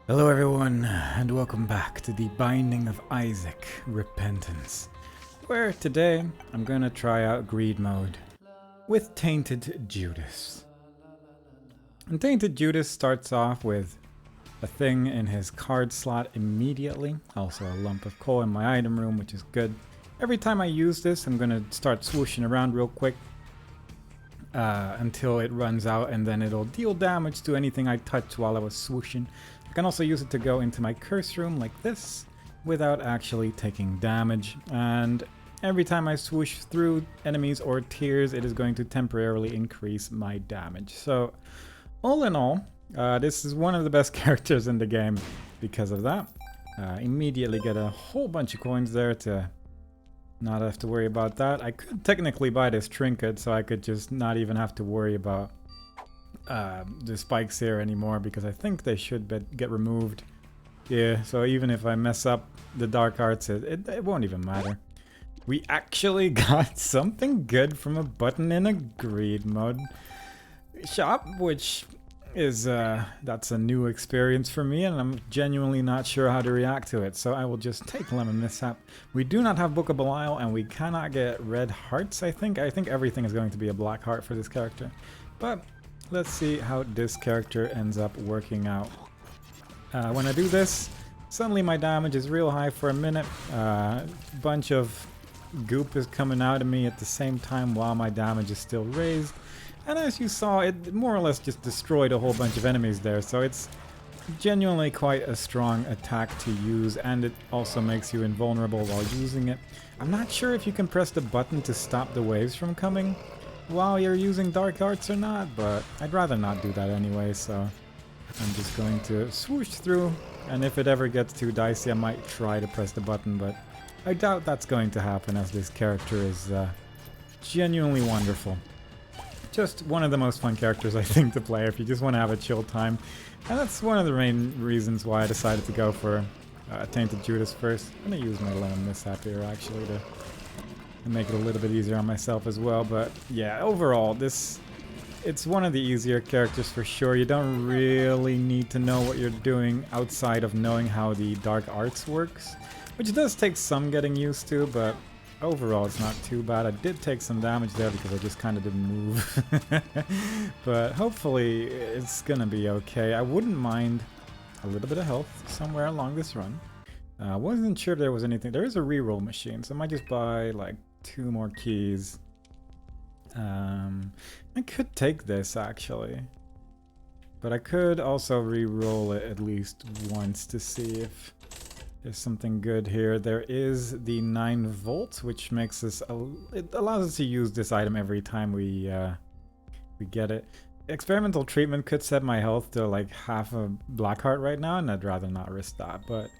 Hello everyone, and welcome back to the Binding of Isaac Repentance, where today I'm gonna try out Greed mode with Tainted Judas. And Tainted Judas starts off with a thing in his card slot immediately, also a lump of coal in my item room, which is good. Every time I use this, I'm gonna start swooshing around real quick until it runs out, and then it'll deal damage to anything I touch while I was swooshing. I can also use it to go into my curse room like this without actually taking damage, and every time I swoosh through enemies or tiers, it is going to temporarily increase my damage. So all in all, this is one of the best characters in the game because of that. Immediately get a whole bunch of coins there to not have to worry about that. I could technically buy this trinket, so I could just not even have to worry about the spikes here anymore, because I think they should get removed. Yeah, so even if I mess up the dark arts, it won't even matter. We actually got something good from a button in a greed mode shop, which is that's a new experience for me, and I'm genuinely not sure how to react to it, so I will just take Lemon Mishap. We do not have Book of Belial, and we cannot get red hearts. I think everything is going to be a black heart for this character, but let's see how this character ends up working out. When I do this, suddenly my damage is real high for a minute. Bunch of goop is coming out of me at the same time while my damage is still raised. And as you saw, it more or less just destroyed a whole bunch of enemies there, so it's genuinely quite a strong attack to use, and it also makes you invulnerable while using it. I'm not sure if you can press the button to stop the waves from coming while you're using dark arts or not, but I'd rather not do that anyway, so I'm just going to swoosh through, and if it ever gets too dicey, I might try to press the button, but I doubt that's going to happen, as this character is genuinely wonderful. Just one of the most fun characters, I think, to play if you just want to have a chill time. And that's one of the main reasons why I decided to go for Tainted Judas first. I'm going to use my Lemon Mishap here, actually, to make it a little bit easier on myself as well. But yeah, overall, it's one of the easier characters for sure. You don't really need to know what you're doing outside of knowing how the dark arts works, which does take some getting used to, but overall, it's not too bad. I did take some damage there because I just kind of didn't move. But hopefully, it's gonna be okay. I wouldn't mind a little bit of health somewhere along this run. I wasn't sure if there was anything. There is a reroll machine, so I might just buy like 2 more keys. I could take this actually, but I could also re-roll it at least once to see if there's something good here. There is the 9 volts, which makes us it allows us to use this item every time we get it. Experimental treatment could set my health to like half a black heart right now, and I'd rather not risk that, but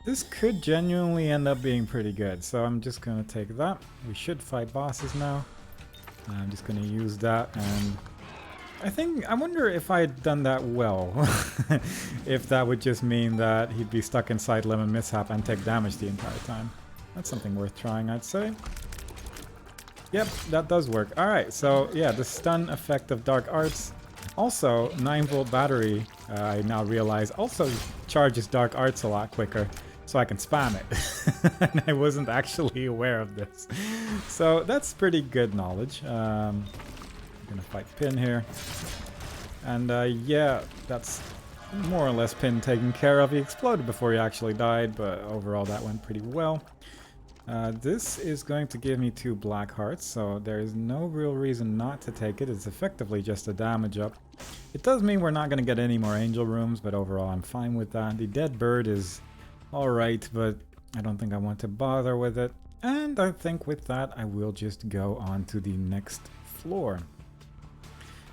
this could genuinely end up being pretty good, so I'm just gonna take that. We should fight bosses now. I'm just gonna use that, and I wonder if I had done that well. If that would just mean that he'd be stuck inside Lemon Mishap and take damage the entire time. That's something worth trying, I'd say. Yep, that does work. Alright, so yeah, the stun effect of Dark Arts. Also, 9-volt battery, I now realize, also charges Dark Arts a lot quicker, so I can spam it. And I wasn't actually aware of this. So that's pretty good knowledge. I'm gonna fight Pin here. And yeah, that's more or less Pin taken care of. He exploded before he actually died, but overall that went pretty well. This is going to give me 2 black hearts, so there is no real reason not to take it. It's effectively just a damage up. It does mean we're not going to get any more angel rooms, but overall I'm fine with that. The dead bird is alright, but I don't think I want to bother with it. And I think with that I will just go on to the next floor.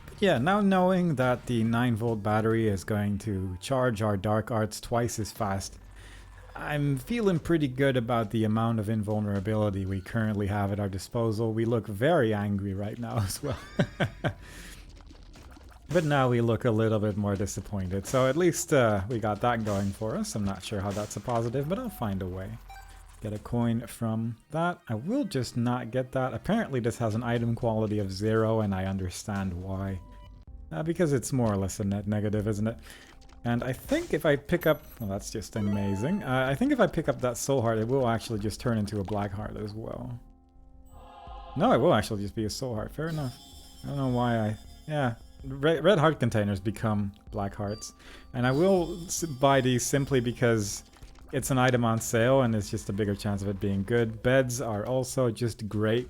But yeah, now knowing that the 9-volt battery is going to charge our dark arts twice as fast, I'm feeling pretty good about the amount of invulnerability we currently have at our disposal. We look very angry right now as well. But now we look a little bit more disappointed. So at least we got that going for us. I'm not sure how that's a positive, but I'll find a way. Get a coin from that. I will just not get that. Apparently this has an item quality of 0, and I understand why. Because it's more or less a net negative, isn't it? And I think if I pick up... Well, that's just amazing. I think if I pick up that soul heart, it will actually just turn into a black heart as well. No, it will actually just be a soul heart. Fair enough. I don't know why I... Yeah. Red heart containers become black hearts. And I will buy these simply because it's an item on sale and it's just a bigger chance of it being good. Beds are also just great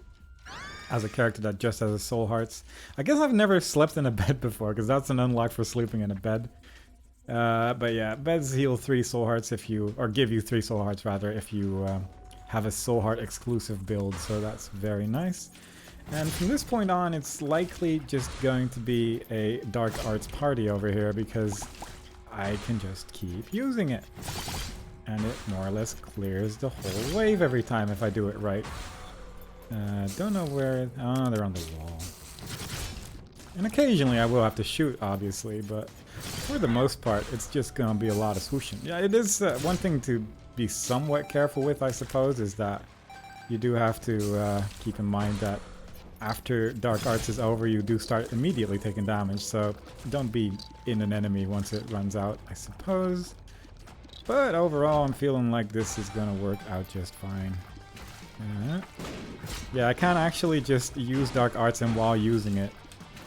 as a character that just has a soul hearts. I guess I've never slept in a bed before because that's an unlock for sleeping in a bed. But yeah, beds heal 3 soul hearts if you... Or give you 3 soul hearts rather if you have a soul heart exclusive build. So that's very nice. And from this point on, it's likely just going to be a dark arts party over here because I can just keep using it. And it more or less clears the whole wave every time if I do it right. Don't know where... Oh, they're on the wall. And occasionally I will have to shoot, obviously, but for the most part, it's just gonna be a lot of swooshing. Yeah, it is one thing to be somewhat careful with, I suppose, is that you do have to keep in mind that after Dark Arts is over, you do start immediately taking damage, so don't be in an enemy once it runs out, I suppose. But overall, I'm feeling like this is gonna work out just fine. Yeah, I can actually just use Dark Arts and while using it,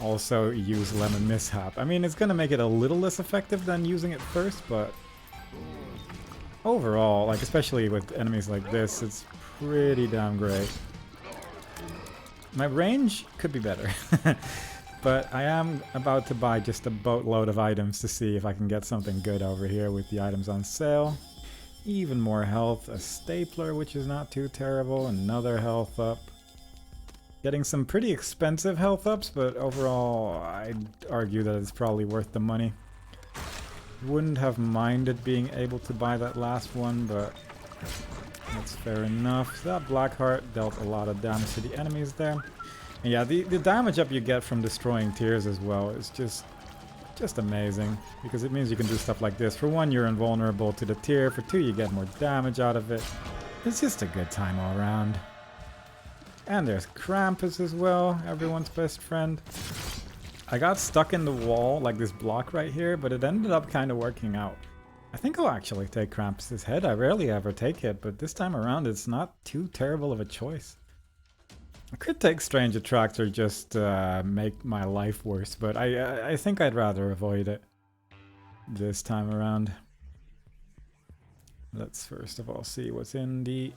also use Lemon Mishap. I mean, it's gonna make it a little less effective than using it first, but overall, like especially with enemies like this, it's pretty damn great. My range could be better, but I am about to buy just a boatload of items to see if I can get something good over here with the items on sale. Even more health, a stapler which is not too terrible, another health up. Getting some pretty expensive health ups, but overall I'd argue that it's probably worth the money. Wouldn't have minded being able to buy that last one, but that's fair enough. That black heart dealt a lot of damage to the enemies there. And yeah, the damage up you get from destroying tiers as well is just amazing. Because it means you can do stuff like this. For one, you're invulnerable to the tier. For two, you get more damage out of it. It's just a good time all around. And there's KRAMPUS as well, everyone's best friend. I got stuck in the wall, like this block right here, but it ended up kind of working out. I think I'll actually take Krampus's head. I rarely ever take it, but this time around it's not too terrible of a choice. I could take Strange Attractor just to make my life worse, but I think I'd rather avoid it this time around. Let's first of all see what's in the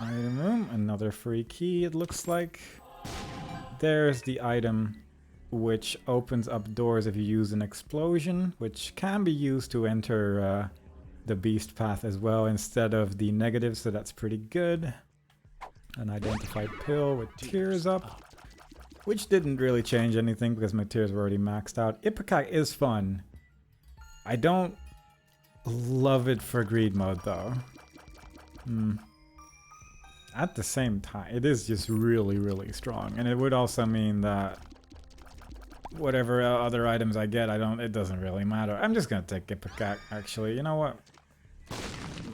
item room. Another free key, it looks like. There's the item which opens up doors if you use an explosion, which can be used to enter the beast path as well instead of the negative, so that's pretty good. An identified pill with tears up, which didn't really change anything because my tears were already maxed out. Ipecac is fun. I don't love it for greed mode though. At the same time, it is just really, really strong, and it would also mean that whatever other items I get, it doesn't really matter. I'm just gonna take Ipecac, actually. You know what?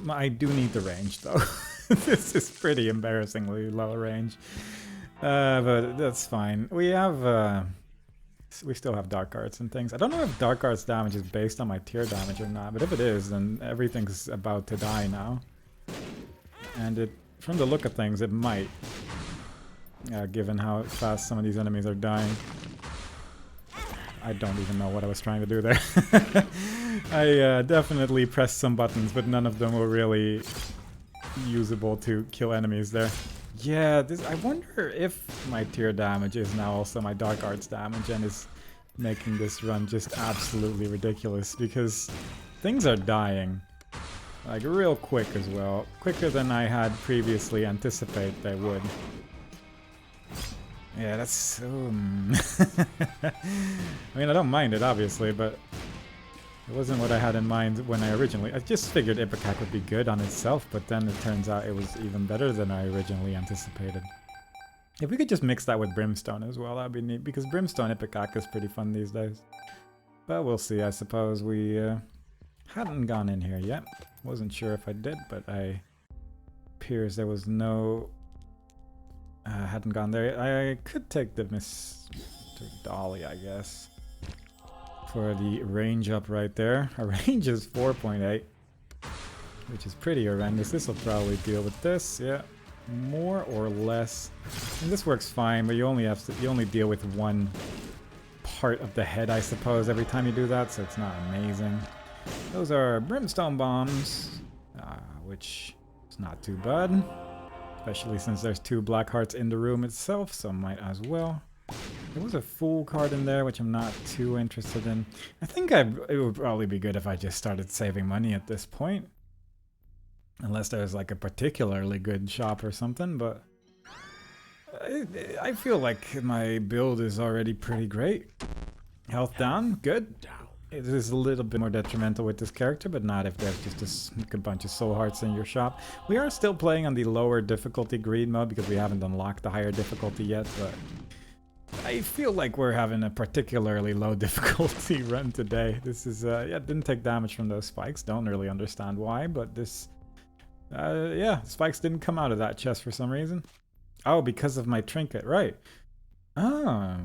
I do need the range, though. This is pretty embarrassingly low range. But that's fine. We have, we still have Dark Arts and things. I don't know if Dark Arts damage is based on my tier damage or not, but if it is, then everything's about to die now. And from the look of things, it might. Given how fast some of these enemies are dying. I don't even know what I was trying to do there. I definitely pressed some buttons, but none of them were really usable to kill enemies there. Yeah, I wonder if my tier damage is now also my Dark Arts damage and is making this run just absolutely ridiculous, because things are dying. Like real quick as well. Quicker than I had previously anticipated they would. Yeah, that's... I mean, I don't mind it, obviously, but it wasn't what I had in mind when I just figured Ipecac would be good on itself, but then it turns out it was even better than I originally anticipated. If we could just mix that with Brimstone as well, that'd be neat, because Brimstone Ipecac is pretty fun these days. But we'll see, I suppose. We hadn't gone in here yet. Wasn't sure if I did, but appears there was no... hadn't gone there. I could take the Mr. Dolly, I guess. for the range up right there. Our range is 4.8, which is pretty horrendous. This will probably deal with this, yeah, more or less. And this works fine, but you only deal with one part of the head, I suppose, every time you do that, so it's not amazing. Those are brimstone bombs, which is not too bad, especially since there's 2 black hearts in the room itself, so might as well. There was a fool card in there, which I'm not too interested in. I think it would probably be good if I just started saving money at this point. Unless there's like a particularly good shop or something, but I feel like my build is already pretty great. Health down, good. It is a little bit more detrimental with this character, but not if there's just a bunch of soul hearts in your shop. We are still playing on the lower difficulty greed mode because we haven't unlocked the higher difficulty yet, but I feel like we're having a particularly low difficulty run today. This is, yeah, didn't take damage from those spikes. Don't really understand why, but this, yeah, spikes didn't come out of that chest for some reason. Oh, because of my trinket, right. Oh.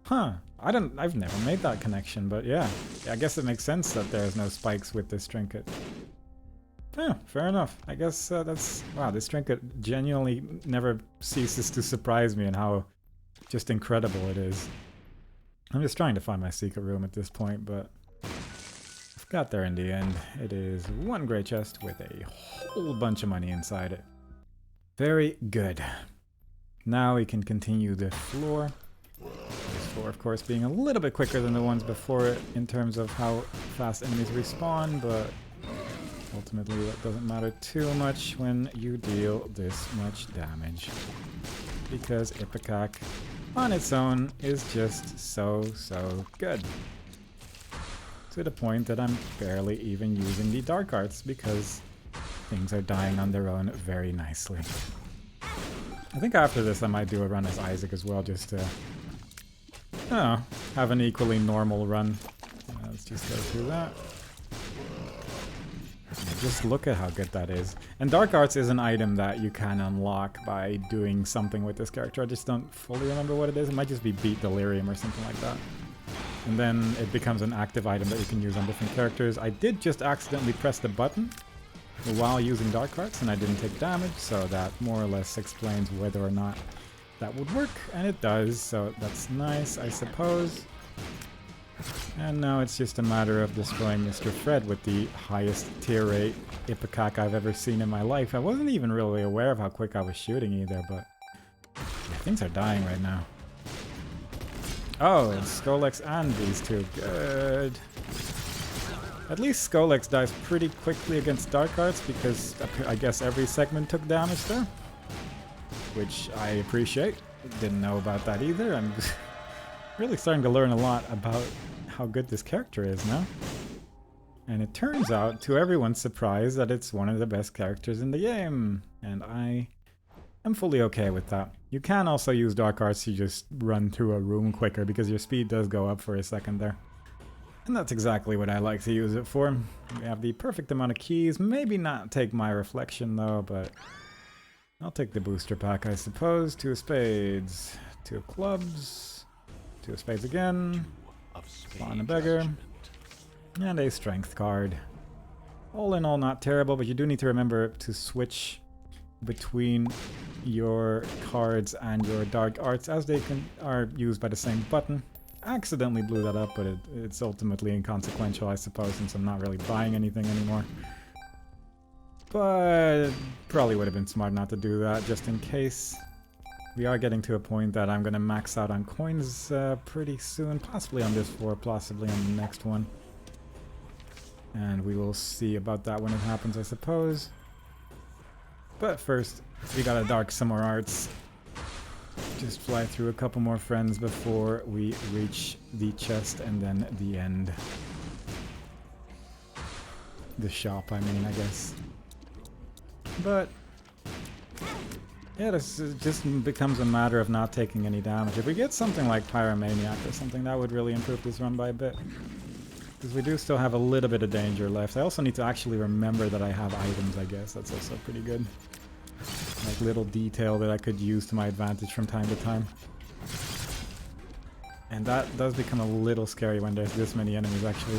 Huh. I've never made that connection, but yeah. I guess it makes sense that there's no spikes with this trinket. Yeah, fair enough. I guess that's... Wow, this trinket genuinely never ceases to surprise me in how just incredible it is. I'm just trying to find my secret room at this point, but I've got there in the end. It is one gray chest with a whole bunch of money inside it. Very good. Now we can continue the floor. This floor, of course, being a little bit quicker than the ones before it in terms of how fast enemies respawn, but ultimately that doesn't matter too much when you deal this much damage. Because Ipecac on its own is just so good. To the point that I'm barely even using the dark arts because things are dying on their own very nicely. I think after this I might do a run as Isaac as well, just to, I don't know, have an equally normal run. Let's just go through that. Just look at how good that is. And Dark Arts is an item that you can unlock by doing something with this character. I just don't fully remember what it is. It might just be Beat Delirium or something like that. And then it becomes an active item that you can use on different characters. I did just accidentally press the button while using Dark Arts and I didn't take damage, so that more or less explains whether or not that would work, and it does, so that's nice, I suppose. And now it's just a matter of destroying Mr. Fred with the highest tier rate Ipecac I've ever seen in my life. I wasn't even really aware of how quick I was shooting either, but yeah, things are dying right now. Oh, it's Skolex and these two. Good. At least Skolex dies pretty quickly against Dark Arts because I guess every segment took damage there. Which I appreciate. Didn't know about that either. I'm really starting to learn a lot about how good this character is now. And it turns out, to everyone's surprise, that it's one of the best characters in the game. And I am fully okay with that. You can also use Dark Arts to just run through a room quicker because your speed does go up for a second there. And that's exactly what I like to use it for. We have the perfect amount of keys. Maybe not take my reflection though, but I'll take the booster pack, I suppose. 2 of spades, 2 of clubs, 2 of spades again, Spawn a beggar, and a strength card. All in all, not terrible, but you do need to remember to switch between your cards and your dark arts as they are used by the same button. I accidentally blew that up, but it's ultimately inconsequential, I suppose, since I'm not really buying anything anymore. But probably would have been smart not to do that, just in case. We are getting to a point that I'm going to max out on coins pretty soon, possibly on this floor, possibly on the next one. And we will see about that when it happens, I suppose. But first, we gotta dark some more arts. Just fly through a couple more friends before we reach the chest and then the end. The shop, I mean, I guess. But yeah, this just becomes a matter of not taking any damage. If we get something like Pyromaniac or something, that would really improve this run by a bit. Because we do still have a little bit of danger left. I also need to actually remember that I have items, I guess. That's also pretty good. Like little detail that I could use to my advantage from time to time. And that does become a little scary when there's this many enemies actually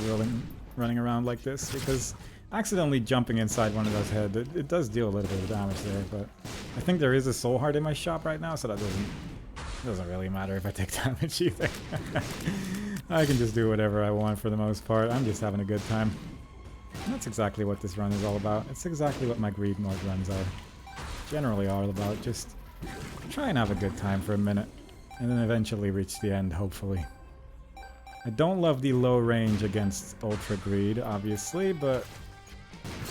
running around like this, because accidentally jumping inside one of those heads, it does deal a little bit of damage there, but I think there is a soul heart in my shop right now, so that doesn't really matter if I take damage either. I can just do whatever I want for the most part. I'm just having a good time. And that's exactly what this run is all about. It's exactly what my greed mode runs are generally all about. Just try and have a good time for a minute, and then eventually reach the end, hopefully. I don't love the low range against Ultra Greed, obviously, but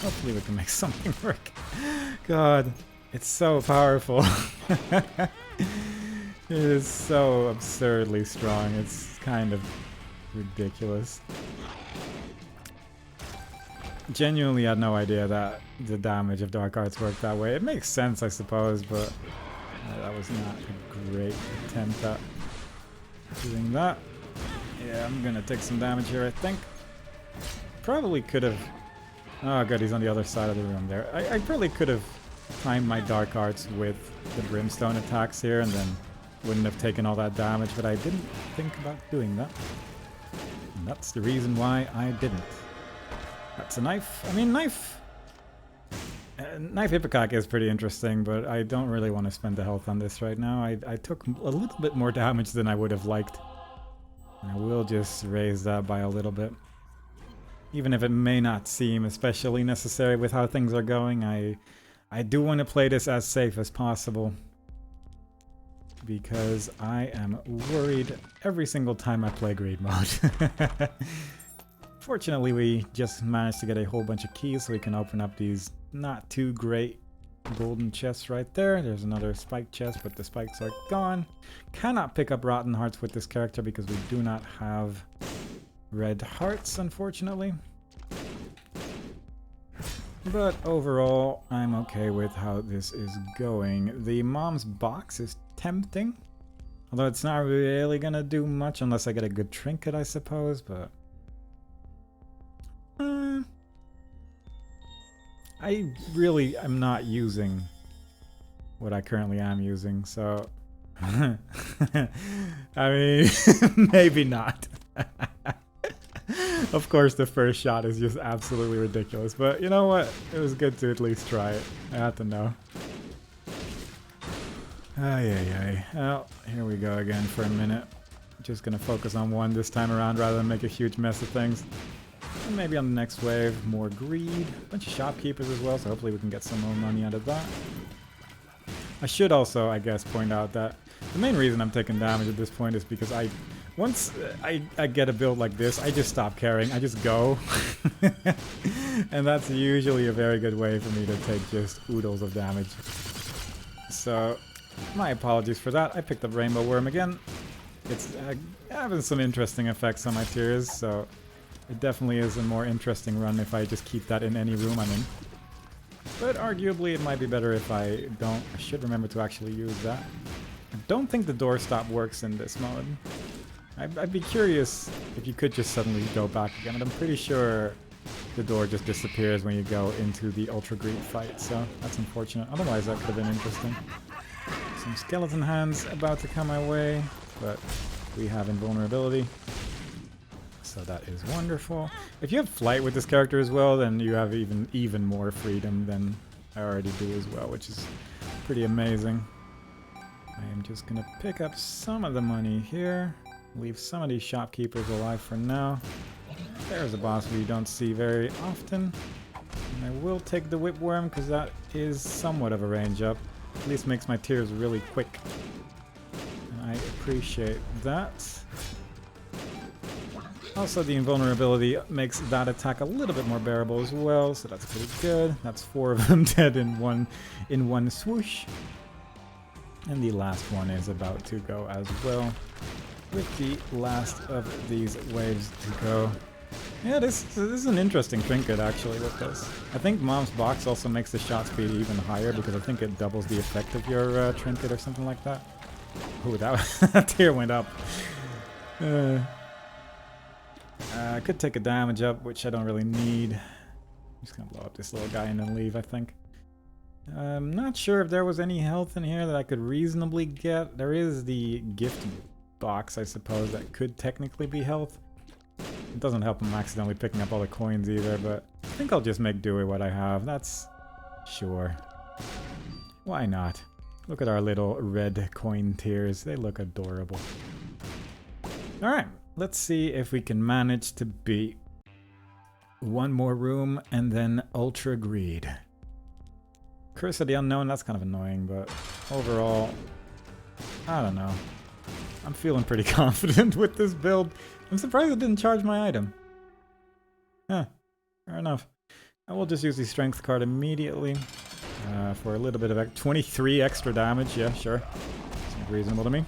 hopefully we can make something work. God, it's so powerful. It is so absurdly strong. It's kind of ridiculous. Genuinely had no idea that the damage of Dark Arts worked that way. It makes sense, I suppose, but that was not a great attempt at doing that. Yeah, I'm gonna take some damage here, I think. Probably could have... Oh god, he's on the other side of the room there. I probably could have timed my Dark Arts with the Brimstone attacks here and then wouldn't have taken all that damage, but I didn't think about doing that. And that's the reason why I didn't. That's a knife. I mean, knife Ipecac is pretty interesting, but I don't really want to spend the health on this right now. I took a little bit more damage than I would have liked. I will just raise that by a little bit. Even if it may not seem especially necessary with how things are going, I do want to play this as safe as possible. Because I am worried every single time I play Greed mode. Fortunately, we just managed to get a whole bunch of keys so we can open up these not too great golden chests right there. There's another spike chest, but the spikes are gone. Cannot pick up rotten hearts with this character because we do not have red hearts, unfortunately. But overall, I'm okay with how this is going. The mom's box is tempting, although it's not really gonna do much unless I get a good trinket, I suppose, but I really am not using what I currently am using, so I mean, maybe not. Of course, the first shot is just absolutely ridiculous, but you know what? It was good to at least try it. I had to know. Ay. Well, here we go again for a minute. Just gonna focus on one this time around rather than make a huge mess of things. And maybe on the next wave, more greed. A bunch of shopkeepers as well, so hopefully we can get some more money out of that. I should also, I guess, point out that the main reason I'm taking damage at this point is because once I get a build like this, I just stop caring. I just go. And that's usually a very good way for me to take just oodles of damage. So, my apologies for that. I picked up Rainbow Worm again. It's having some interesting effects on my tiers, so it definitely is a more interesting run if I just keep that in any room I'm in. But arguably it might be better if I don't. I should remember to actually use that. I don't think the doorstop works in this mode. I'd be curious if you could just suddenly go back again, but I'm pretty sure the door just disappears when you go into the Ultra Greed fight, so that's unfortunate. Otherwise that could have been interesting. Some skeleton hands about to come my way, but we have invulnerability. So that is wonderful. If you have flight with this character as well, then you have even more freedom than I already do as well, which is pretty amazing. I am just gonna pick up some of the money here. Leave some of these shopkeepers alive for now. There's a boss we don't see very often. And I will take the whipworm because that is somewhat of a range up. At least makes my tiers really quick. And I appreciate that. Also, the invulnerability makes that attack a little bit more bearable as well, so that's pretty good. That's 4 of them dead in one swoosh. And the last one is about to go as well, with the last of these waves to go. Yeah, this is an interesting trinket actually with this. I think Mom's Box also makes the shot speed even higher because I think it doubles the effect of your trinket or something like that. Ooh, that tier went up. I could take a damage up, which I don't really need. I'm just gonna blow up this little guy and then leave, I think. I'm not sure if there was any health in here that I could reasonably get. There is the gift box, I suppose, that could technically be health. It doesn't help him accidentally picking up all the coins either, but I think I'll just make do with what I have. That's... sure. Why not? Look at our little red coin tiers. They look adorable. Alright, let's see if we can manage to beat one more room and then Ultra Greed. Curse of the Unknown, that's kind of annoying, but overall, I don't know. I'm feeling pretty confident with this build. I'm surprised it didn't charge my item. Huh, fair enough. I will just use the strength card immediately for a little bit of 23 extra damage. Yeah, sure. Seems reasonable to me.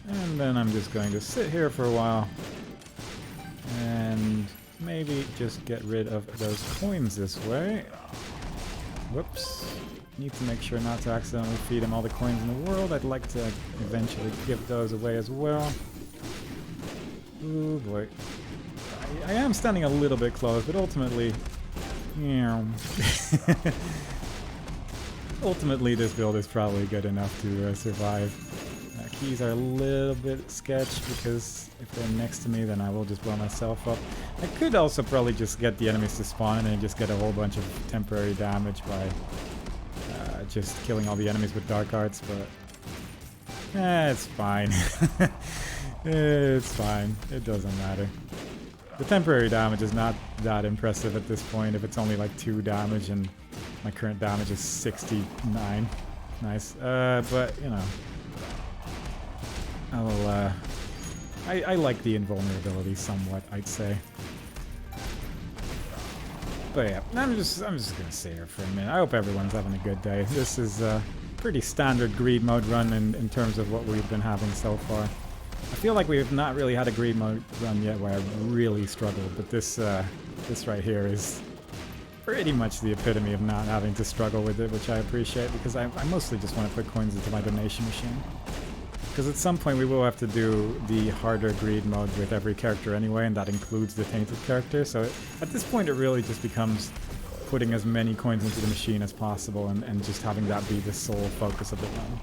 And then I'm just going to sit here for a while and maybe just get rid of those coins this way. Whoops. Need to make sure not to accidentally feed him all the coins in the world. I'd like to eventually give those away as well. Ooh boy. I am standing a little bit close, but ultimately... ultimately this build is probably good enough to survive. Keys are a little bit sketch because if they're next to me then I will just blow myself up. I could also probably just get the enemies to spawn and just get a whole bunch of temporary damage by just killing all the enemies with dark arts, but it's fine. It's fine. It doesn't matter. The temporary damage is not that impressive at this point if it's only like 2 damage and my current damage is 69. Nice. But, you know, I like the invulnerability somewhat, I'd say. But yeah, I'm just gonna sit here for a minute. I hope everyone's having a good day. This is a pretty standard greed mode run in terms of what we've been having so far. I feel like we have not really had a greed mode run yet where I really struggled, but this right here is pretty much the epitome of not having to struggle with it, which I appreciate because I mostly just want to put coins into my donation machine. Because at some point we will have to do the harder greed mode with every character anyway, and that includes the tainted character, so at this point it really just becomes putting as many coins into the machine as possible and just having that be the sole focus of the run.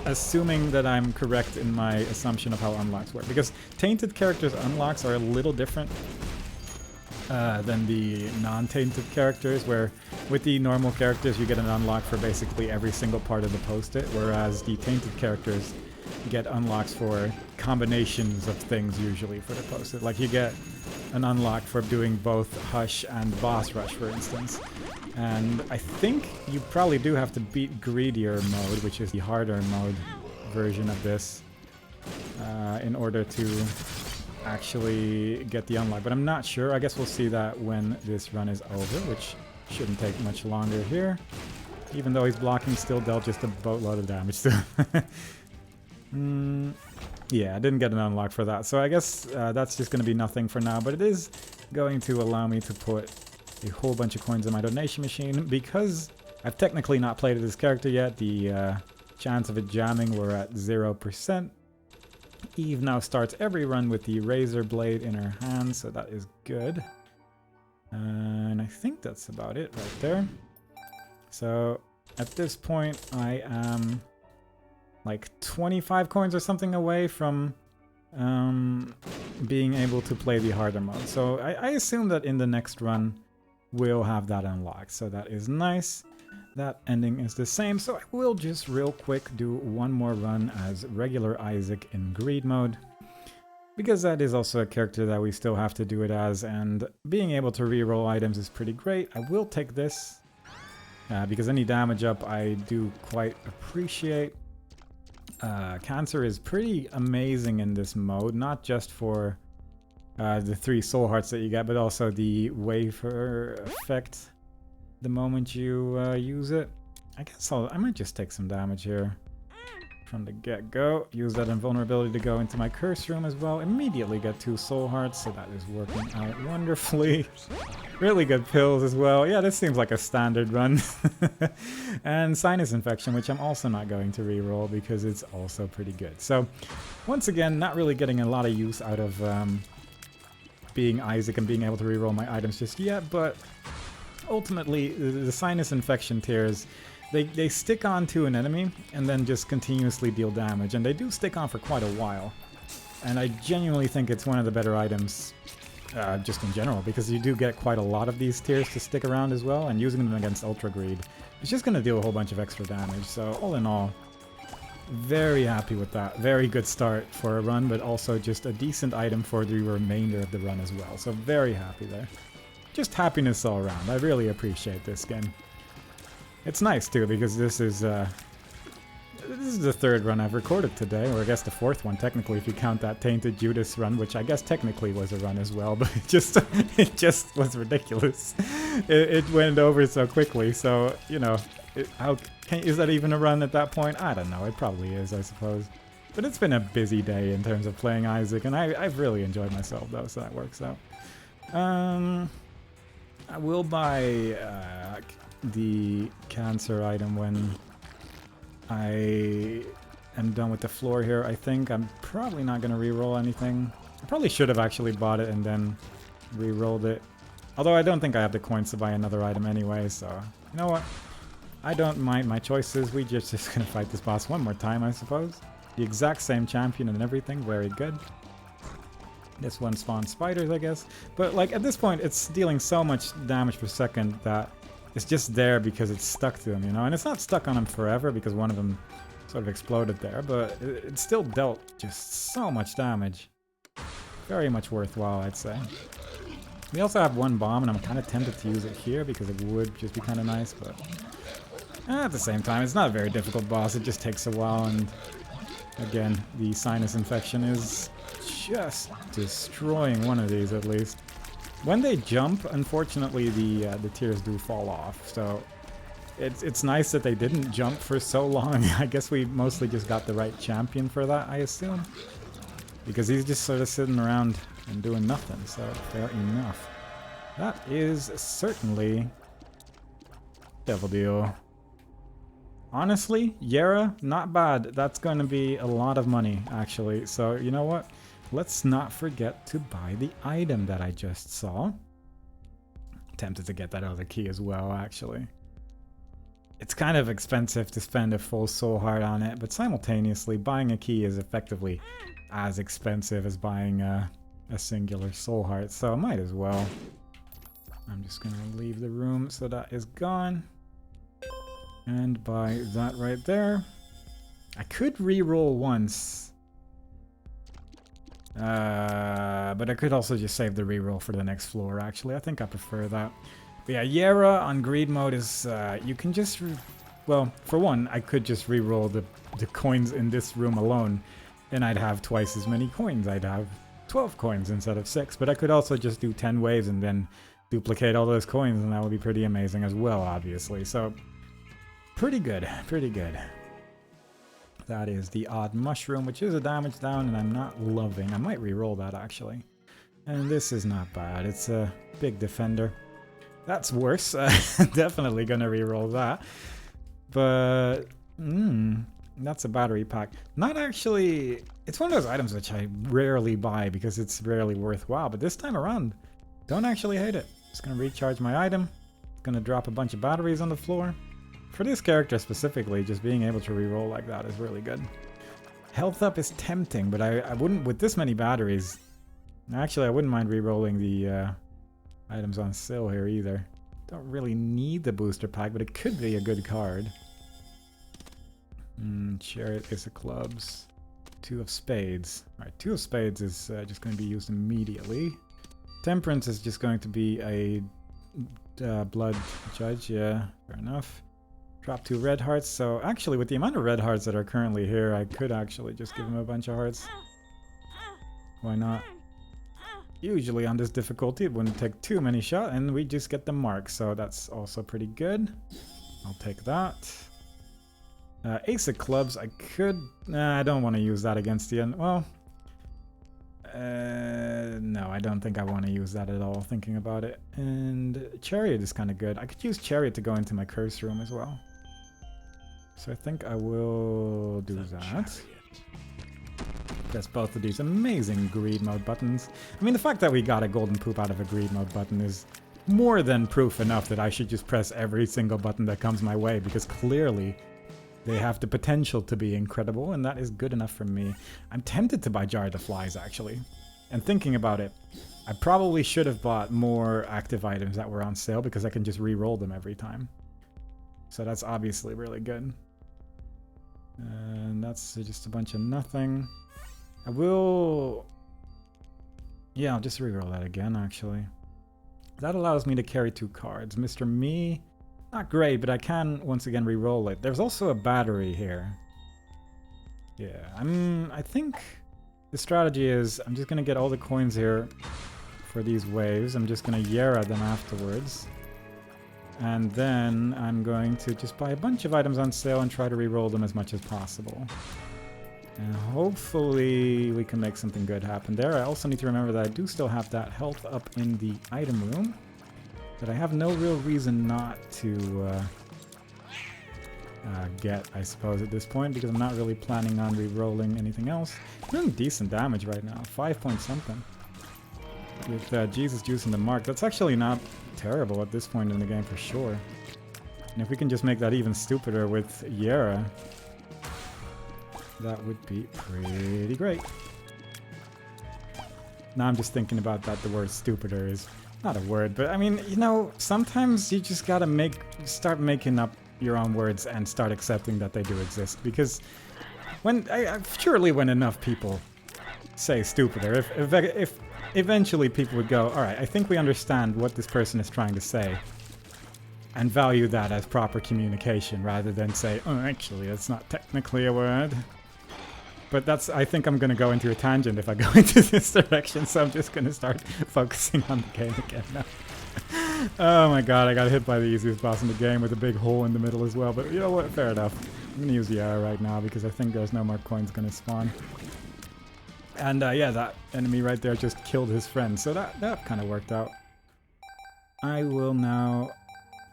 Assuming that I'm correct in my assumption of how unlocks work, because tainted characters' unlocks are a little different than the non-tainted characters, where with the normal characters you get an unlock for basically every single part of the post-it, whereas the tainted characters get unlocks for combinations of things usually for the post-it. Like you get an unlock for doing both Hush and Boss Rush, for instance. And I think you probably do have to beat Greedier mode, which is the harder mode version of this, in order to actually get the unlock, but I'm not sure. I guess we'll see that when this run is over, which shouldn't take much longer here. Even though he's blocking, still dealt just a boatload of damage to him. Yeah, I didn't get an unlock for that, so I guess that's just going to be nothing for now, but it is going to allow me to put a whole bunch of coins in my donation machine. Because I've technically not played this character yet, the chance of it jamming were at 0%. Eve now starts every run with the razor blade in her hand, so that is good. And I think that's about it right there. So at this point I am like 25 coins or something away from being able to play the harder mode. So I assume that in the next run we'll have that unlocked, so that is nice. That ending is the same, so I will just real quick do one more run as regular Isaac in greed mode, because that is also a character that we still have to do it as, and being able to reroll items is pretty great. I will take this, because any damage up I do quite appreciate. Cancer is pretty amazing in this mode, not just for the 3 soul hearts that you get, but also the wafer effect the moment you use it. I guess I might just take some damage here from the get-go. Use that invulnerability to go into my curse room as well. Immediately get 2 soul hearts, so that is working out wonderfully. Really good pills as well. Yeah, this seems like a standard run. And sinus infection, which I'm also not going to reroll because it's also pretty good. So once again, not really getting a lot of use out of being Isaac and being able to reroll my items just yet, but ultimately, the sinus infection tears they stick on to an enemy and then just continuously deal damage, and they do stick on for quite a while. And I genuinely think it's one of the better items just in general, because you do get quite a lot of these tiers to stick around as well, and using them against Ultra Greed, it's just going to deal a whole bunch of extra damage. So all in all, very happy with that. Very good start for a run, but also just a decent item for the remainder of the run as well. So very happy there. Just happiness all around. I really appreciate this game. It's nice too, because this is the third run I've recorded today, or I guess the fourth one technically if you count that Tainted Judas run, which I guess technically was a run as well, but it just was ridiculous. It went over so quickly, so you know, is that even a run at that point? I don't know. It probably is, I suppose. But it's been a busy day in terms of playing Isaac, and I've really enjoyed myself though, so that works out. I will buy the cancer item when I am done with the floor here. I think I'm probably not going to re-roll anything. I probably should have actually bought it and then re-rolled it. Although I don't think I have the coins to buy another item anyway, so you know what? I don't mind my choices. We just going to fight this boss one more time, I suppose. The exact same champion and everything. Very good. This one spawns spiders, I guess. But like at this point, it's dealing so much damage per second that it's just there because it's stuck to him, you know? And it's not stuck on him forever because one of them sort of exploded there, but it still dealt just so much damage. Very much worthwhile, I'd say. We also have one bomb, and I'm kind of tempted to use it here because it would just be kind of nice, but at the same time, it's not a very difficult boss. It just takes a while, and again, the sinus infection is just destroying one of these at least. When they jump, unfortunately, the tears do fall off, so it's nice that they didn't jump for so long. I guess we mostly just got the right champion for that, I assume, because he's just sort of sitting around and doing nothing, so fair enough. That is certainly Devil Deal. Honestly, Yera, not bad. That's going to be a lot of money, actually, so you know what? Let's not forget to buy the item that I just saw. Tempted to get that other key as well, actually. It's kind of expensive to spend a full soul heart on it, but simultaneously, buying a key is effectively as expensive as buying a singular soul heart, so I might as well. I'm just going to leave the room so that is gone. And buy that right there. I could re-roll once. But I could also just save the reroll for the next floor, actually. I think I prefer that. But yeah, Yera on greed mode is, you can just, well, for one, I could just reroll the coins in this room alone, and I'd have twice as many coins. I'd have 12 coins instead of 6, but I could also just do 10 waves and then duplicate all those coins, and that would be pretty amazing as well, obviously. So, pretty good, pretty good. That is the odd mushroom, which is a damage down, and I'm not loving. I might re-roll that, actually. And this is not bad. It's a big defender. That's worse. Definitely gonna re-roll that. But, that's a battery pack. Not actually... It's one of those items which I rarely buy because it's rarely worthwhile. But this time around, don't actually hate it. Just gonna recharge my item. Gonna drop a bunch of batteries on the floor. For this character specifically, just being able to reroll like that is really good. Health up is tempting, but I wouldn't, with this many batteries, actually I wouldn't mind rerolling the items on sale here either. Don't really need the booster pack, but it could be a good card. Chariot is a clubs. 2 of spades. Alright, 2 of spades is just going to be used immediately. Temperance is just going to be a blood judge, yeah, fair enough. Drop 2 red hearts, so actually with the amount of red hearts that are currently here, I could actually just give him a bunch of hearts. Why not? Usually on this difficulty it wouldn't take too many shots, and we just get the mark, so that's also pretty good. I'll take that. Ace of clubs, I could... I don't want to use that against the end. Well... no, I don't think I want to use that at all, thinking about it. And Chariot is kind of good. I could use Chariot to go into my curse room as well. So I think I will do that. Press both of these amazing greed mode buttons. I mean, the fact that we got a golden poop out of a greed mode button is more than proof enough that I should just press every single button that comes my way, because clearly they have the potential to be incredible, and that is good enough for me. I'm tempted to buy Jar the Flies, actually. And thinking about it, I probably should have bought more active items that were on sale, because I can just re-roll them every time. So that's obviously really good. And that's just a bunch of nothing. I will... Yeah, I'll just re-roll that again, actually. That allows me to carry 2 cards. Mr. Me, not great, but I can once again re-roll it. There's also a battery here. Yeah, I think the strategy is I'm just going to get all the coins here for these waves. I'm just going to Yera them afterwards. And then I'm going to just buy a bunch of items on sale and try to re-roll them as much as possible. And hopefully we can make something good happen there. I also need to remember that I do still have that health up in the item room. But I have no real reason not to get, I suppose, at this point, because I'm not really planning on re-rolling anything else. I'm doing decent damage right now, 5 point something. With Jesus juicing the mark. That's actually not terrible at this point in the game for sure. And if we can just make that even stupider with Yera, that would be pretty great. Now I'm just thinking about that the word stupider is not a word, but I mean, you know, sometimes you just gotta start making up your own words and start accepting that they do exist. Because surely when enough people say stupider, if eventually people would go, alright, I think we understand what this person is trying to say, and value that as proper communication rather than say, oh, actually, it's not technically a word. But that's, I think I'm going to go into a tangent if I go into this direction, so I'm just going to start focusing on the game again now. Oh my god, I got hit by the easiest boss in the game with a big hole in the middle as well, but you know what, fair enough. I'm going to use the arrow right now because I think there's no more coins going to spawn. And yeah, that enemy right there just killed his friend, so that kind of worked out. I will now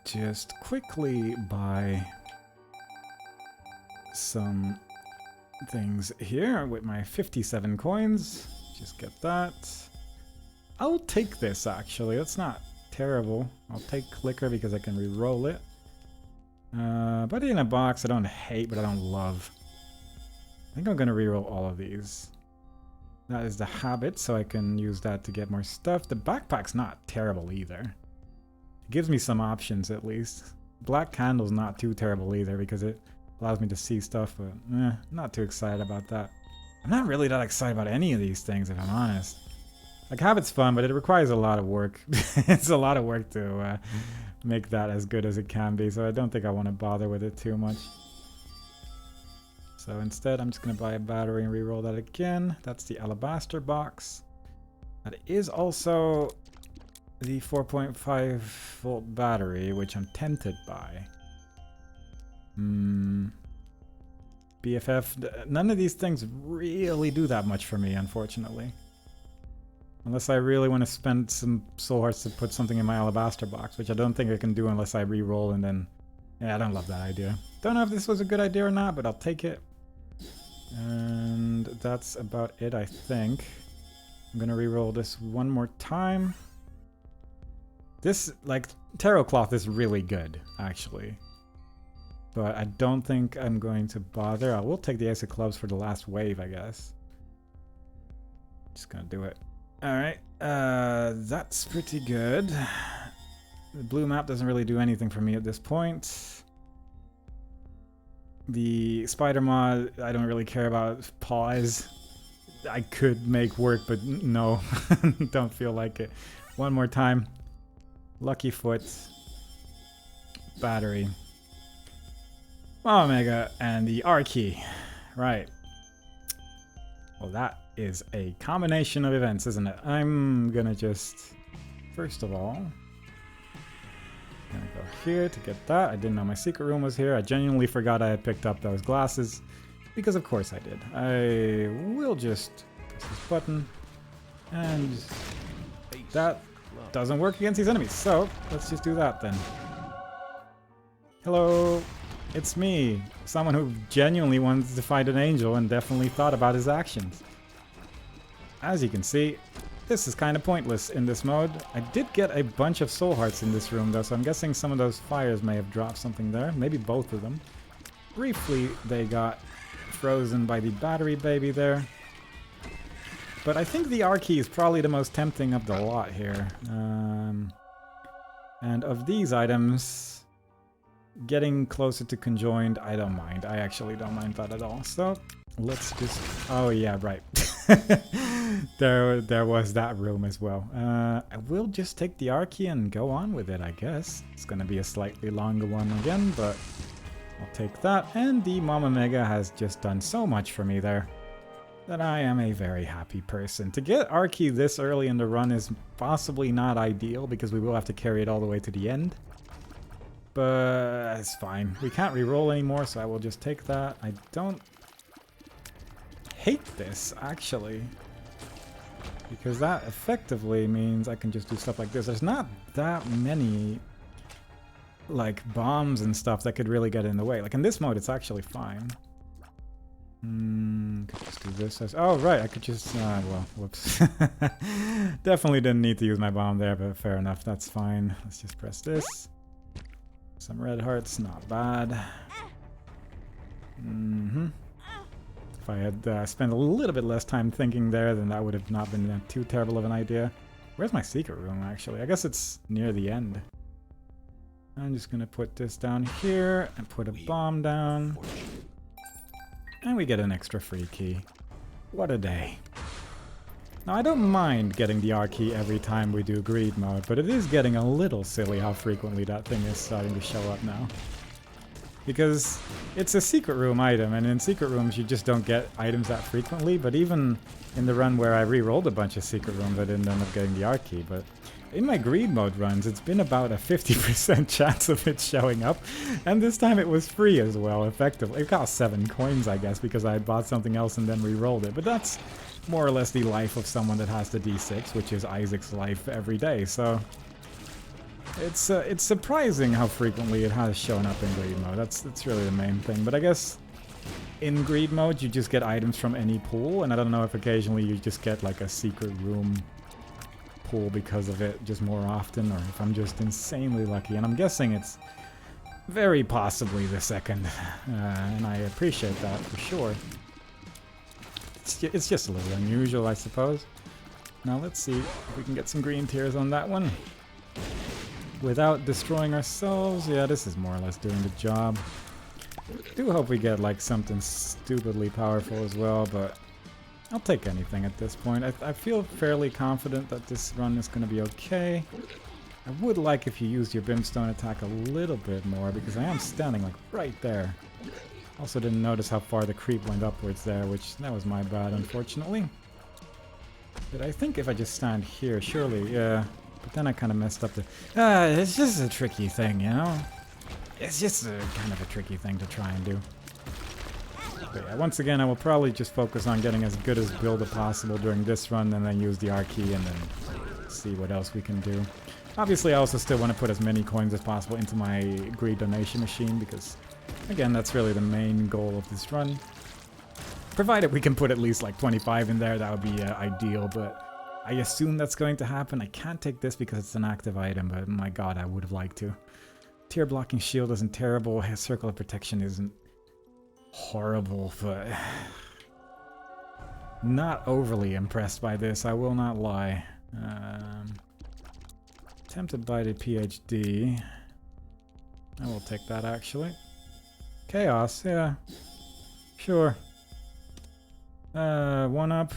just quickly buy some things here with my 57 coins. Just get that. I'll take this actually, that's not terrible. I'll take Clicker because I can re-roll it. But in a box I don't hate, but I don't love. I think I'm gonna re-roll all of these. That is the habit, so I can use that to get more stuff. The backpack's not terrible either. It gives me some options at least. Black Candle's not too terrible either because it allows me to see stuff, but not too excited about that. I'm not really that excited about any of these things, if I'm honest. Like, habit's fun, but it requires a lot of work. It's a lot of work to make that as good as it can be, so I don't think I want to bother with it too much. So instead, I'm just going to buy a battery and re-roll that again. That's the alabaster box. That is also the 4.5 volt battery, which I'm tempted by. BFF, none of these things really do that much for me, unfortunately. Unless I really want to spend some soul hearts to put something in my alabaster box, which I don't think I can do unless I re-roll and then... Yeah, I don't love that idea. Don't know if this was a good idea or not, but I'll take it. And that's about it, I think. I'm gonna re-roll this one more time. This, like, Tarot Cloth is really good, actually. But I don't think I'm going to bother. I will take the Ace of Clubs for the last wave, I guess. Just gonna do it. Alright, that's pretty good. The blue map doesn't really do anything for me at this point. The spider mod, I don't really care about. Pause. I could make work, but no. Don't feel like it. One more time. Lucky Foot. Battery. Omega and the R key. Right. Well, that is a combination of events, isn't it? I'm gonna just, first of all, gonna go here to get that. I didn't know my secret room was here. I genuinely forgot I had picked up those glasses, because of course I did. I will just press this button, and that doesn't work against these enemies, so let's just do that then. Hello, it's me, someone who genuinely wanted to fight an angel and definitely thought about his actions. As you can see, This is kind of pointless in this mode. I did get a bunch of soul hearts in this room though, so I'm guessing some of those fires may have dropped something there. Maybe both of them. Briefly, they got frozen by the battery baby there. But I think the R key is probably the most tempting of the lot here. And of these items, getting closer to conjoined, I don't mind. I actually don't mind that at all. So let's just... Oh yeah, right. there was that room as well. I will just take the R key and go on with it, I guess. It's gonna be a slightly longer one again, but I'll take that. And the Mama Mega has just done so much for me there that I am a very happy person. To get R key this early in the run is possibly not ideal because we will have to carry it all the way to the end. But it's fine. We can't re-roll anymore, so I will just take that. I don't hate this, actually, because that effectively means I can just do stuff like this. There's not that many like bombs and stuff that could really get in the way. Like in this mode, it's actually fine. Could just do this as... Oh, right, I could just... well, whoops. Definitely didn't need to use my bomb there, but fair enough, that's fine. Let's just press this. Some red hearts, not bad. If I had spent a little bit less time thinking there, then that would have not been too terrible of an idea. Where's my secret room, actually? I guess it's near the end. I'm just gonna put this down here and put a bomb down. And we get an extra free key. What a day. Now I don't mind getting the R key every time we do greed mode, but it is getting a little silly how frequently that thing is starting to show up now. Because it's a secret room item, and in secret rooms you just don't get items that frequently, but even in the run where I re-rolled a bunch of secret rooms I didn't end up getting the R key, but in my greed mode runs it's been about a 50% chance of it showing up, and this time it was free as well, effectively. It cost 7 coins I guess because I had bought something else and then re-rolled it, but that's more or less the life of someone that has the D6, which is Isaac's life every day, so it's surprising how frequently it has shown up in greed mode. That's really the main thing, but I guess in greed mode you just get items from any pool, and I don't know if occasionally you just get like a secret room pool because of it just more often, or if I'm just insanely lucky, and I'm guessing it's very possibly the second, and I appreciate that for sure. It's just a little unusual, I suppose. Now let's see if we can get some green tears on that one without destroying ourselves. Yeah, this is more or less doing the job. Do hope we get like something stupidly powerful as well, but I'll take anything at this point. I feel fairly confident that this run is going to be okay. I would like if you used your brimstone attack a little bit more, because I am standing like right there. Also didn't notice how far the creep went upwards there, which that was my bad, unfortunately. But I think if I just stand here, surely, yeah. But then I kind of messed up the... it's just a tricky thing, you know? It's just kind of a tricky thing to try and do. But yeah, once again, I will probably just focus on getting as good as build as possible during this run, and then use the R key and then see what else we can do. Obviously, I also still want to put as many coins as possible into my greed donation machine, because, again, that's really the main goal of this run. Provided we can put at least like 25 in there, that would be ideal, but I assume that's going to happen. I can't take this because it's an active item, but my god, I would have liked to. Tear blocking shield isn't terrible. Circle of protection isn't horrible, but not overly impressed by this, I will not lie. Tempted by the PhD. I will take that, actually. Chaos, yeah. Sure. 1-up.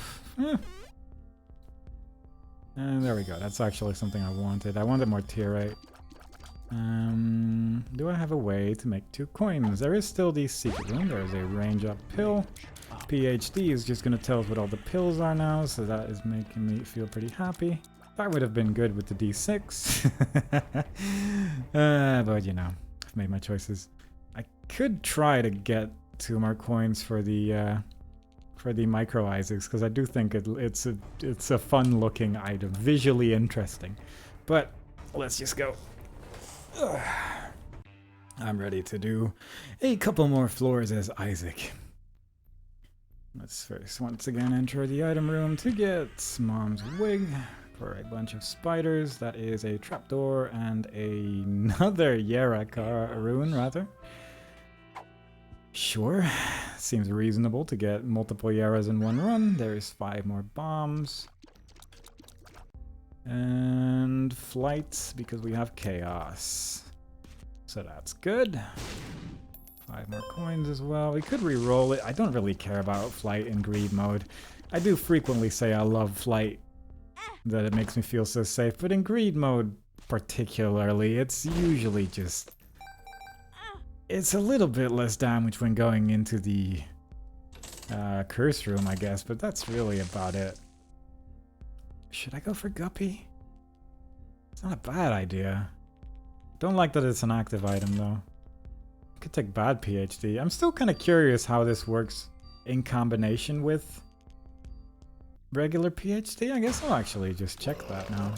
And there we go. That's actually something I wanted. I wanted more tier rate. Do I have a way to make 2 coins? There is still the secret room. There is a range up pill. PhD is just going to tell us what all the pills are now, so that is making me feel pretty happy. That would have been good with the D6. But you know, I've made my choices. I could try to get 2 more coins for the micro Isaacs, because I do think it's a fun looking item, visually interesting. But let's just go. I'm ready to do a couple more floors as Isaac. Let's first once again enter the item room to get Mom's wig for a bunch of spiders. That is a trapdoor and another Yera rune, rather. Sure, seems reasonable to get multiple Yeras in one run. There's 5 more bombs. And flights, because we have chaos. So that's good. 5 more coins as well. We could re-roll it. I don't really care about flight in greed mode. I do frequently say I love flight, that it makes me feel so safe, but in greed mode particularly, it's usually just... It's a little bit less damage when going into the curse room, I guess, but that's really about it. Should I go for Guppy? It's not a bad idea. Don't like that it's an active item, though. Could take bad PhD. I'm still kind of curious how this works in combination with regular PhD. I guess I'll actually just check that now.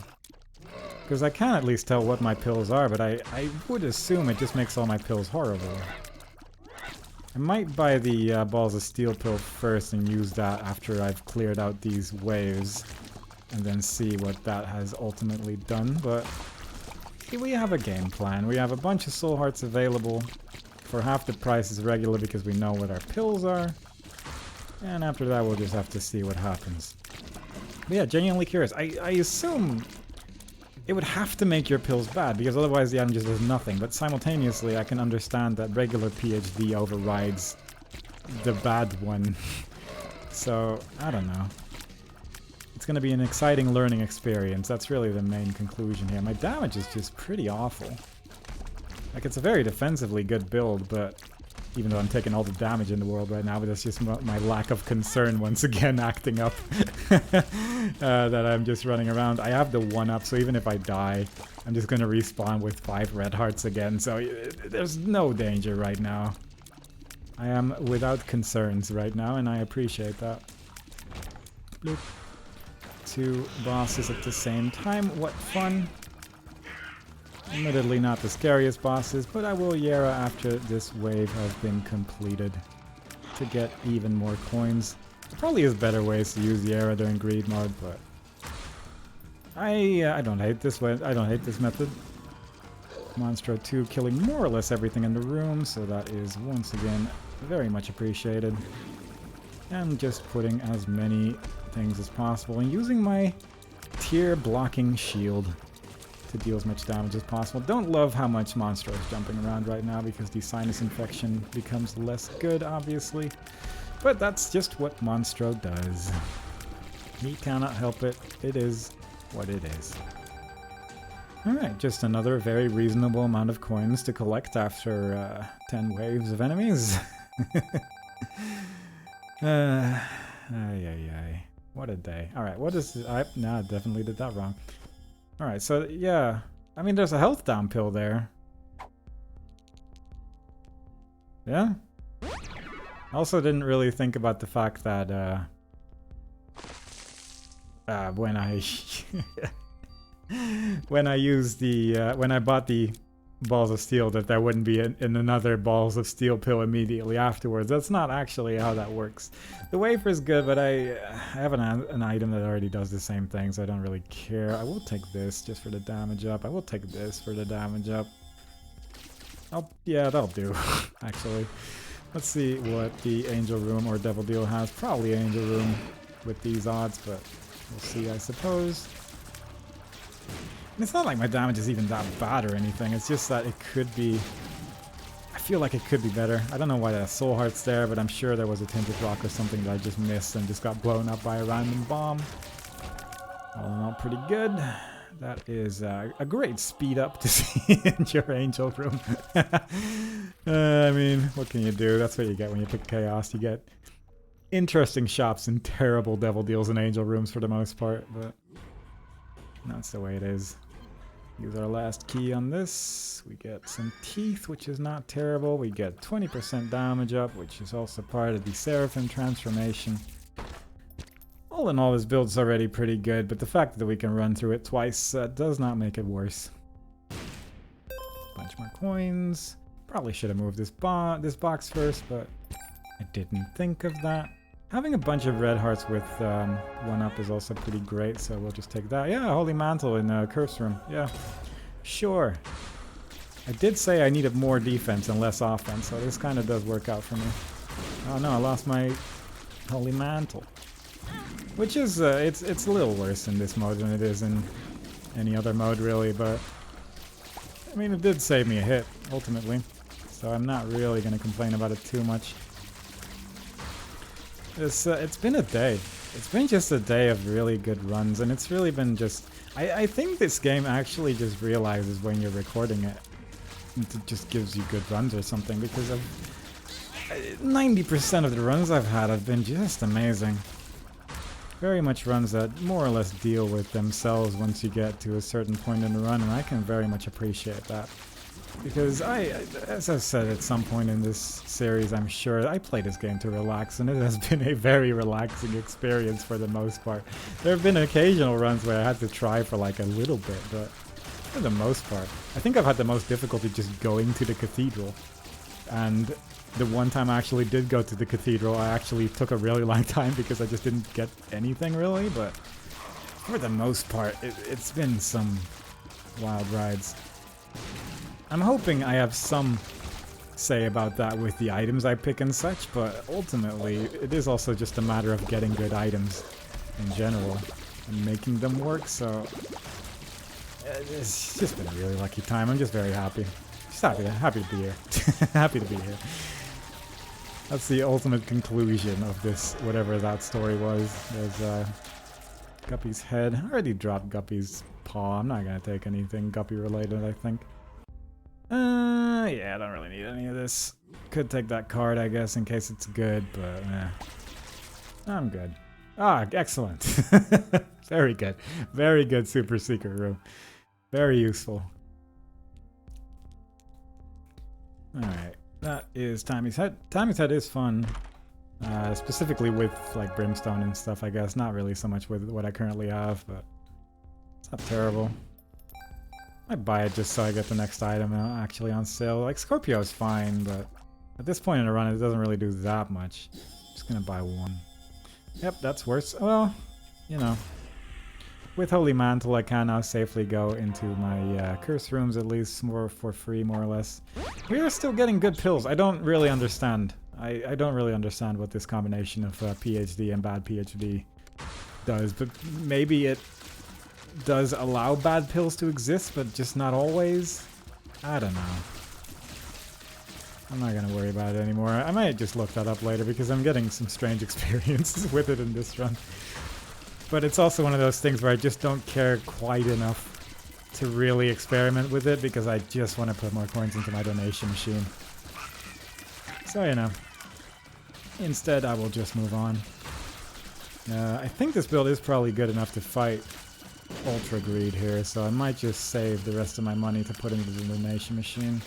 Because I can at least tell what my pills are, but I would assume it just makes all my pills horrible. I might buy the Balls of Steel pill first and use that after I've cleared out these waves. And then see what that has ultimately done, but we have a game plan. We have a bunch of soul hearts available for half the price as regular because we know what our pills are. And after that we'll just have to see what happens. But yeah, genuinely curious. I assume it would have to make your pills bad because otherwise the item just does nothing. But simultaneously I can understand that regular PhD overrides the bad one. So, I don't know. It's going to be an exciting learning experience. That's really the main conclusion here. My damage is just pretty awful. Like, it's a very defensively good build, but even though I'm taking all the damage in the world right now, but that's just my lack of concern once again acting up. That I'm just running around. I have the 1-up, so even if I die, I'm just going to respawn with 5 red hearts again, so there's no danger right now. I am without concerns right now, and I appreciate that. Bloop. 2 bosses at the same time. What fun. Admittedly not the scariest bosses, but I will Yera after this wave has been completed to get even more coins. There probably is better ways to use Yera during greed mode, but I don't hate this way. I don't hate this method. Monstro 2 killing more or less everything in the room, so that is once again very much appreciated. And just putting as many things as possible and using my tier blocking shield to deal as much damage as possible. Don't love how much Monstro is jumping around right now because the sinus infection becomes less good, obviously. But that's just what Monstro does. He cannot help it. It is what it is. Alright, just another very reasonable amount of coins to collect after 10 waves of enemies. Ay, ay, ay. What a day. Alright, what is... I definitely did that wrong. Alright, so yeah. I mean, there's a health down pill there. Yeah? I also didn't really think about the fact that, when I... when I used the... when I bought the Balls of Steel, that there wouldn't be in another Balls of Steel pill immediately afterwards. That's not actually how that works. The wafer's good, but I have an item that already does the same thing, so I don't really care. I will take this just for the damage up. I will take this for the damage up. Yeah, that'll do, actually. Let's see what the Angel Room or Devil Deal has. Probably Angel Room with these odds, but we'll see, I suppose. It's not like my damage is even that bad or anything, it's just that it could be... I feel like it could be better. I don't know why that Soul Heart's there, but I'm sure there was a Tinted Rock or something that I just missed and just got blown up by a random bomb. All in all, pretty good. That is a great speed up to see in your Angel Room. I mean, what can you do? That's what you get when you pick Chaos. You get interesting shops and terrible Devil Deals and Angel Rooms for the most part, but that's the way it is. Use our last key on this. We get some teeth, which is not terrible. We get 20% damage up, which is also part of the Seraphim transformation. All in all, this build's already pretty good, but the fact that we can run through it twice does not make it worse. Bunch more coins. Probably should have moved this box first, but I didn't think of that. Having a bunch of red hearts with 1-up is also pretty great, so we'll just take that. Yeah, Holy Mantle in Curse Room. Yeah, sure. I did say I needed more defense and less offense, so this kind of does work out for me. Oh no, I lost my Holy Mantle. Which is, it's a little worse in this mode than it is in any other mode, really, but... I mean, it did save me a hit, ultimately. So I'm not really going to complain about it too much. It's been a day. It's been just a day of really good runs, and it's really been just... I think this game actually just realizes when you're recording it. It just gives you good runs or something, because of 90% of the runs I've had have been just amazing. Very much runs that more or less deal with themselves once you get to a certain point in the run, and I can very much appreciate that. Because as I've said at some point in this series, I'm sure, I play this game to relax, and it has been a very relaxing experience for the most part. There have been occasional runs where I had to try for like a little bit, but for the most part, I think I've had the most difficulty just going to the cathedral. And the one time I actually did go to the cathedral, I actually took a really long time because I just didn't get anything really, but for the most part, it's been some wild rides. I'm hoping I have some say about that with the items I pick and such, but ultimately, it is also just a matter of getting good items in general and making them work, so it's just been a really lucky time. I'm just very happy. Just happy to be here. Happy to be here. That's the ultimate conclusion of this, whatever that story was. There's Guppy's head. I already dropped Guppy's paw. I'm not gonna take anything Guppy related, I think. Yeah, I don't really need any of this. Could take that card, I guess, in case it's good, but I'm good. Ah, excellent. Very good. Very good super secret room. Very useful. Alright, that is Tammy's head. Tammy's head is fun. Specifically with like brimstone and stuff, I guess. Not really so much with what I currently have, but it's not terrible. I buy it just so I get the next item actually on sale. Like Scorpio is fine, but at this point in the run it doesn't really do that much. Just gonna buy one. Yep, that's worse. Well, you know. With Holy Mantle I can now safely go into my curse rooms at least more for free, more or less. We are still getting good pills. I don't really understand. I don't really understand what this combination of PhD and bad PhD does, but maybe it does allow bad pills to exist, but just not always? I don't know. I'm not gonna worry about it anymore. I might just look that up later because I'm getting some strange experiences with it in this run. But it's also one of those things where I just don't care quite enough to really experiment with it because I just want to put more coins into my donation machine. So, you know. Instead, I will just move on. I think this build is probably good enough to fight Ultra Greed here, so I might just save the rest of my money to put into the donation machine.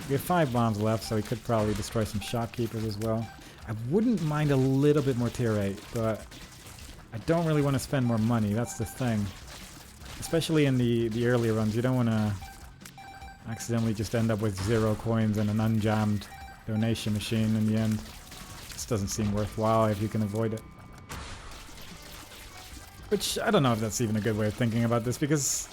We have 5 bombs left, so we could probably destroy some shopkeepers as well. I wouldn't mind a little bit more tier 8, but I don't really want to spend more money, that's the thing. Especially in the earlier runs, you don't want to accidentally just end up with 0 coins and an unjammed donation machine in the end. This doesn't seem worthwhile if you can avoid it. Which, I don't know if that's even a good way of thinking about this, because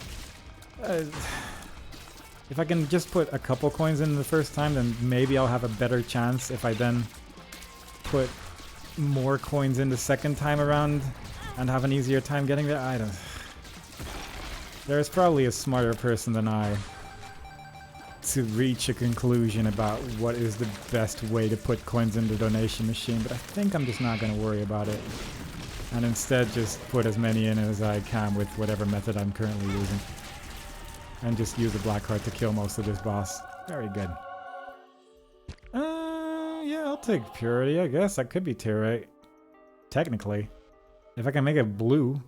if I can just put a couple coins in the first time, then maybe I'll have a better chance if I then put more coins in the second time around and have an easier time getting there. I don't... There's probably a smarter person than I to reach a conclusion about what is the best way to put coins in the donation machine, but I think I'm just not going to worry about it. And instead just put as many in as I can with whatever method I'm currently using. And just use a black card to kill most of this boss. Very good. Yeah, I'll take Purity, I guess. That could be tier 8. Technically. If I can make it blue.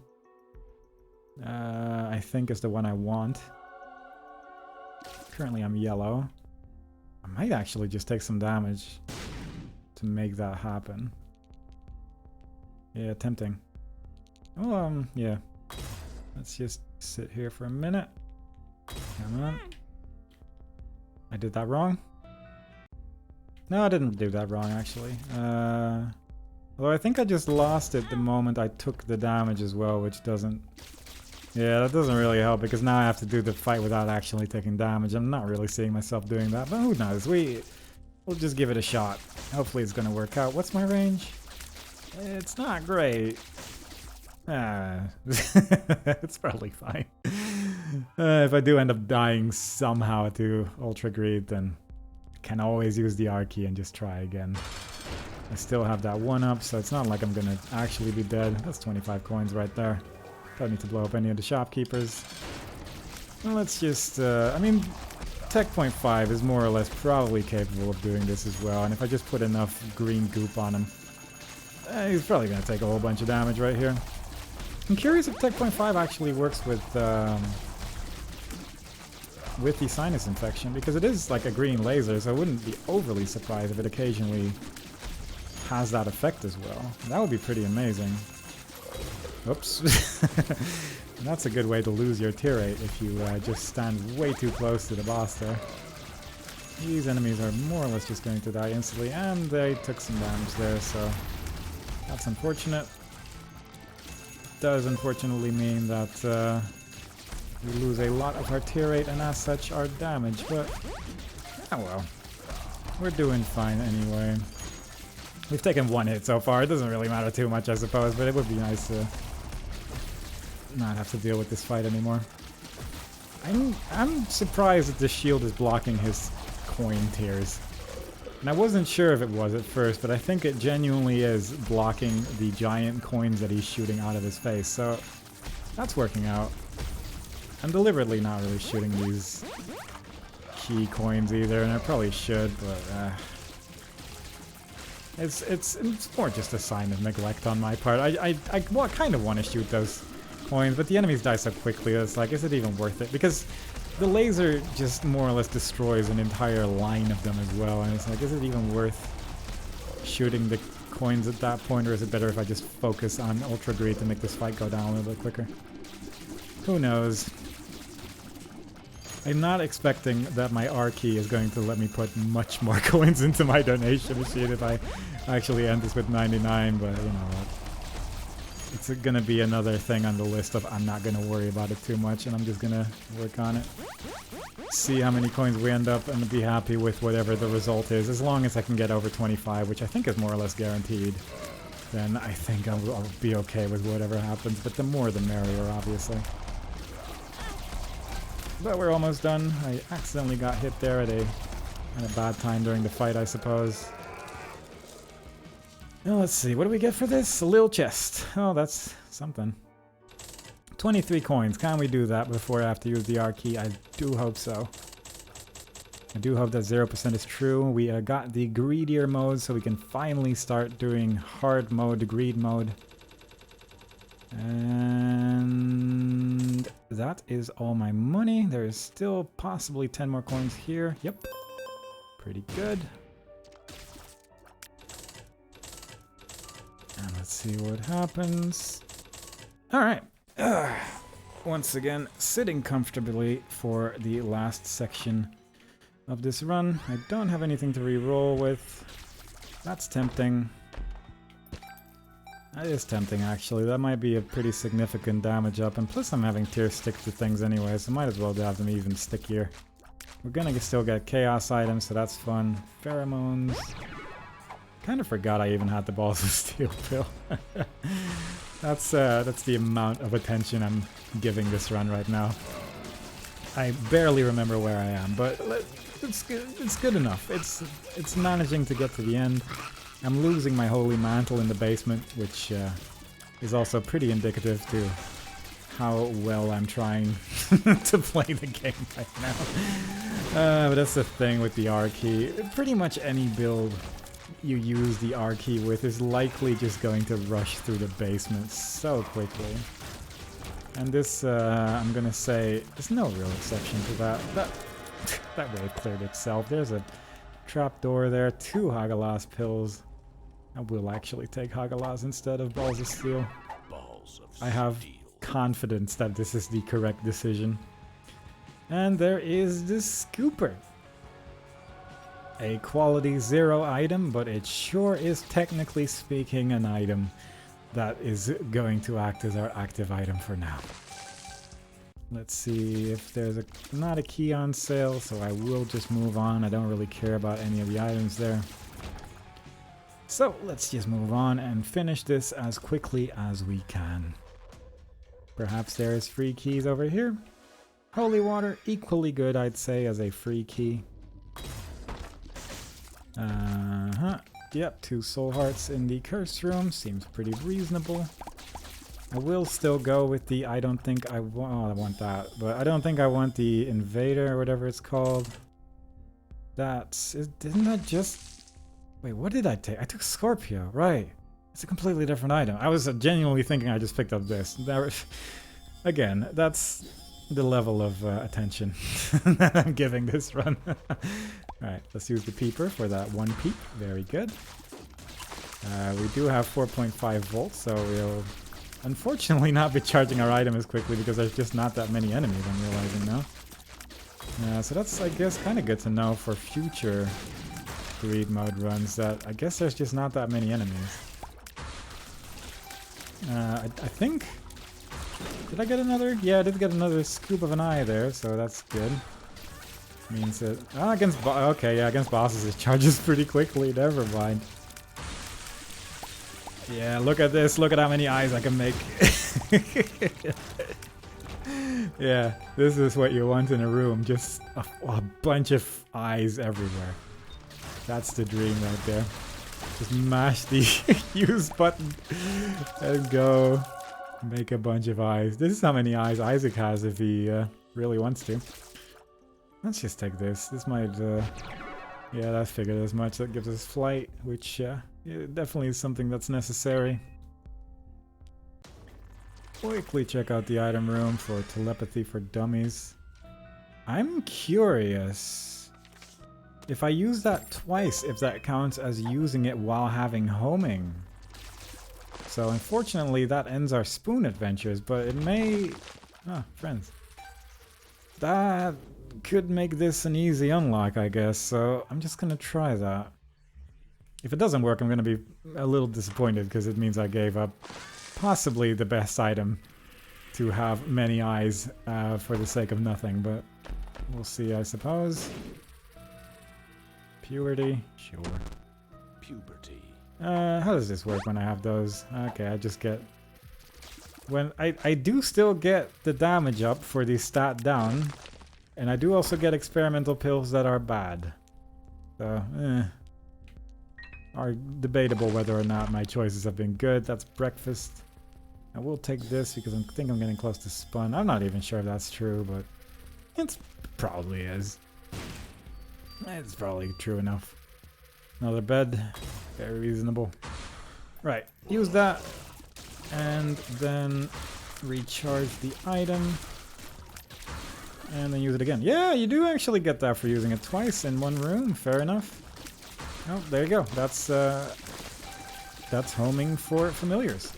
I think is the one I want. Currently I'm yellow. I might actually just take some damage to make that happen. Yeah, tempting. Oh, yeah. Let's just sit here for a minute. Come on. I did that wrong? No, I didn't do that wrong, actually. Although I think I just lost it the moment I took the damage as well, which doesn't... Yeah, that doesn't really help because now I have to do the fight without actually taking damage. I'm not really seeing myself doing that, but who knows? We'll just give it a shot. Hopefully it's gonna work out. What's my range? It's not great. It's probably fine. If I do end up dying somehow to Ultra Greed, then I can always use the R key and just try again. I still have that 1-up, so it's not like I'm gonna actually be dead. That's 25 coins right there. Don't need to blow up any of the shopkeepers. Well, let's just, I mean, Tech Point 5 is more or less probably capable of doing this as well, and if I just put enough green goop on him, he's probably gonna take a whole bunch of damage right here. I'm curious if Tech Point 5 actually works with the sinus infection, because it is like a green laser, so I wouldn't be overly surprised if it occasionally has that effect as well. That would be pretty amazing. Oops. That's a good way to lose your tear rate if you just stand way too close to the boss there. These enemies are more or less just going to die instantly, and they took some damage there, so that's unfortunate. Does unfortunately mean that we lose a lot of our tear rate and as such our damage, but oh well. We're doing fine anyway. We've taken 1 hit so far. It doesn't really matter too much, I suppose, but it would be nice to not have to deal with this fight anymore. I'm surprised that the shield is blocking his coin tears. And I wasn't sure if it was at first, but I think it genuinely is blocking the giant coins that he's shooting out of his face, so that's working out. I'm deliberately not really shooting these key coins either, and I probably should, but it's more just a sign of neglect on my part. I kind of want to shoot those coins, but the enemies die so quickly, it's like, is it even worth it? Because the laser just more or less destroys an entire line of them as well, and it's like, is it even worth shooting the coins at that point, or is it better if I just focus on Ultra Greed to make this fight go down a little bit quicker? Who knows? I'm not expecting that my R key is going to let me put much more coins into my donation machine if I actually end this with 99, but you know what. It's gonna be another thing on the list of I'm not gonna worry about it too much, and I'm just gonna work on it. See how many coins we end up and be happy with whatever the result is. As long as I can get over 25, which I think is more or less guaranteed, then I think I'll be okay with whatever happens, but the more the merrier, obviously. But we're almost done. I accidentally got hit there at a bad time during the fight, I suppose. Now let's see, what do we get for this? A little chest. Oh, that's something. 23 coins. Can we do that before I have to use the R key? I do hope so. I do hope that 0% is true. We got the greedier mode, so we can finally start doing hard mode, greed mode. And that is all my money. There is still possibly 10 more coins here. Yep. Pretty good. And let's see what happens. Alright. Once again, sitting comfortably for the last section of this run. I don't have anything to re-roll with. That's tempting. That is tempting, actually. That might be a pretty significant damage up, and plus I'm having tears stick to things anyway, so might as well have them even stickier. We're gonna still get chaos items, so that's fun. Pheromones. Kind of forgot I even had the balls of steel pill. That's the amount of attention I'm giving this run right now. I barely remember where I am, but it's good enough. It's managing to get to the end. I'm losing my holy mantle in the basement, which is also pretty indicative to how well I'm trying to play the game right now. But that's the thing with the R key. Pretty much any build you use the R key with is likely just going to rush through the basement so quickly. And this, I'm gonna say, there's no real exception to that. That wave cleared itself. There's a trapdoor there, 2 Hagalas pills. I will actually take Hagalas instead of Balls of Steel. I have confidence that this is the correct decision. And there is the Scooper. a quality 0 item, but it sure is technically speaking an item that is going to act as our active item for now. Let's see if there's not a key on sale, so I will just move on. I don't really care about any of the items there. So let's just move on and finish this as quickly as we can. Perhaps there's free keys over here. Holy water, equally good, I'd say, as a free key. Yep, 2 soul hearts in the curse room. Seems pretty reasonable. I will still go with the I don't think I want... Oh, I want that. But I don't think I want the invader or whatever it's called. Isn't that just... Wait, what did I take? I took Scorpio, right. It's a completely different item. I was genuinely thinking I just picked up this. Again, that's the level of attention that I'm giving this run. Alright, let's use the peeper for that 1 peep. Very good. We do have 4.5 volts, so we'll unfortunately not be charging our item as quickly because there's just not that many enemies, I'm realizing now. So that's, I guess, kind of good to know for future greed mode runs, that I guess there's just not that many enemies. I think... Did I get another? Yeah, I did get another scoop of an eye there, so that's good. Means that... Oh, against bosses it charges pretty quickly, never mind. Yeah, look at this, look at how many eyes I can make. Yeah, this is what you want in a room, just a bunch of eyes everywhere. That's the dream right there. Just mash the use button and go make a bunch of eyes. This is how many eyes Isaac has if he really wants to. Let's just take this. This might, yeah, that's figured as much. That gives us flight, which yeah, definitely is something that's necessary. Quickly check out the item room for telepathy for dummies. I'm curious if I use that twice, if that counts as using it while having homing. So unfortunately that ends our spoon adventures, but it may... Ah, friends. That could make this an easy unlock, I guess, so I'm just gonna try that. If it doesn't work, I'm gonna be a little disappointed because it means I gave up possibly the best item to have many eyes for the sake of nothing, but we'll see, I suppose. Purity, sure. Puberty. How does this work when I have those? Okay, I just get... When I do still get the damage up for the stat down, and I do also get experimental pills that are bad. So, are debatable whether or not my choices have been good. That's breakfast. I will take this because I think I'm getting close to spun. I'm not even sure if that's true, but it probably is. It's probably true enough. Another bed. Very reasonable. Right, use that. And then recharge the item. And then use it again. Yeah, you do actually get that for using it twice in one room. Fair enough. Oh, there you go. That's homing for familiars.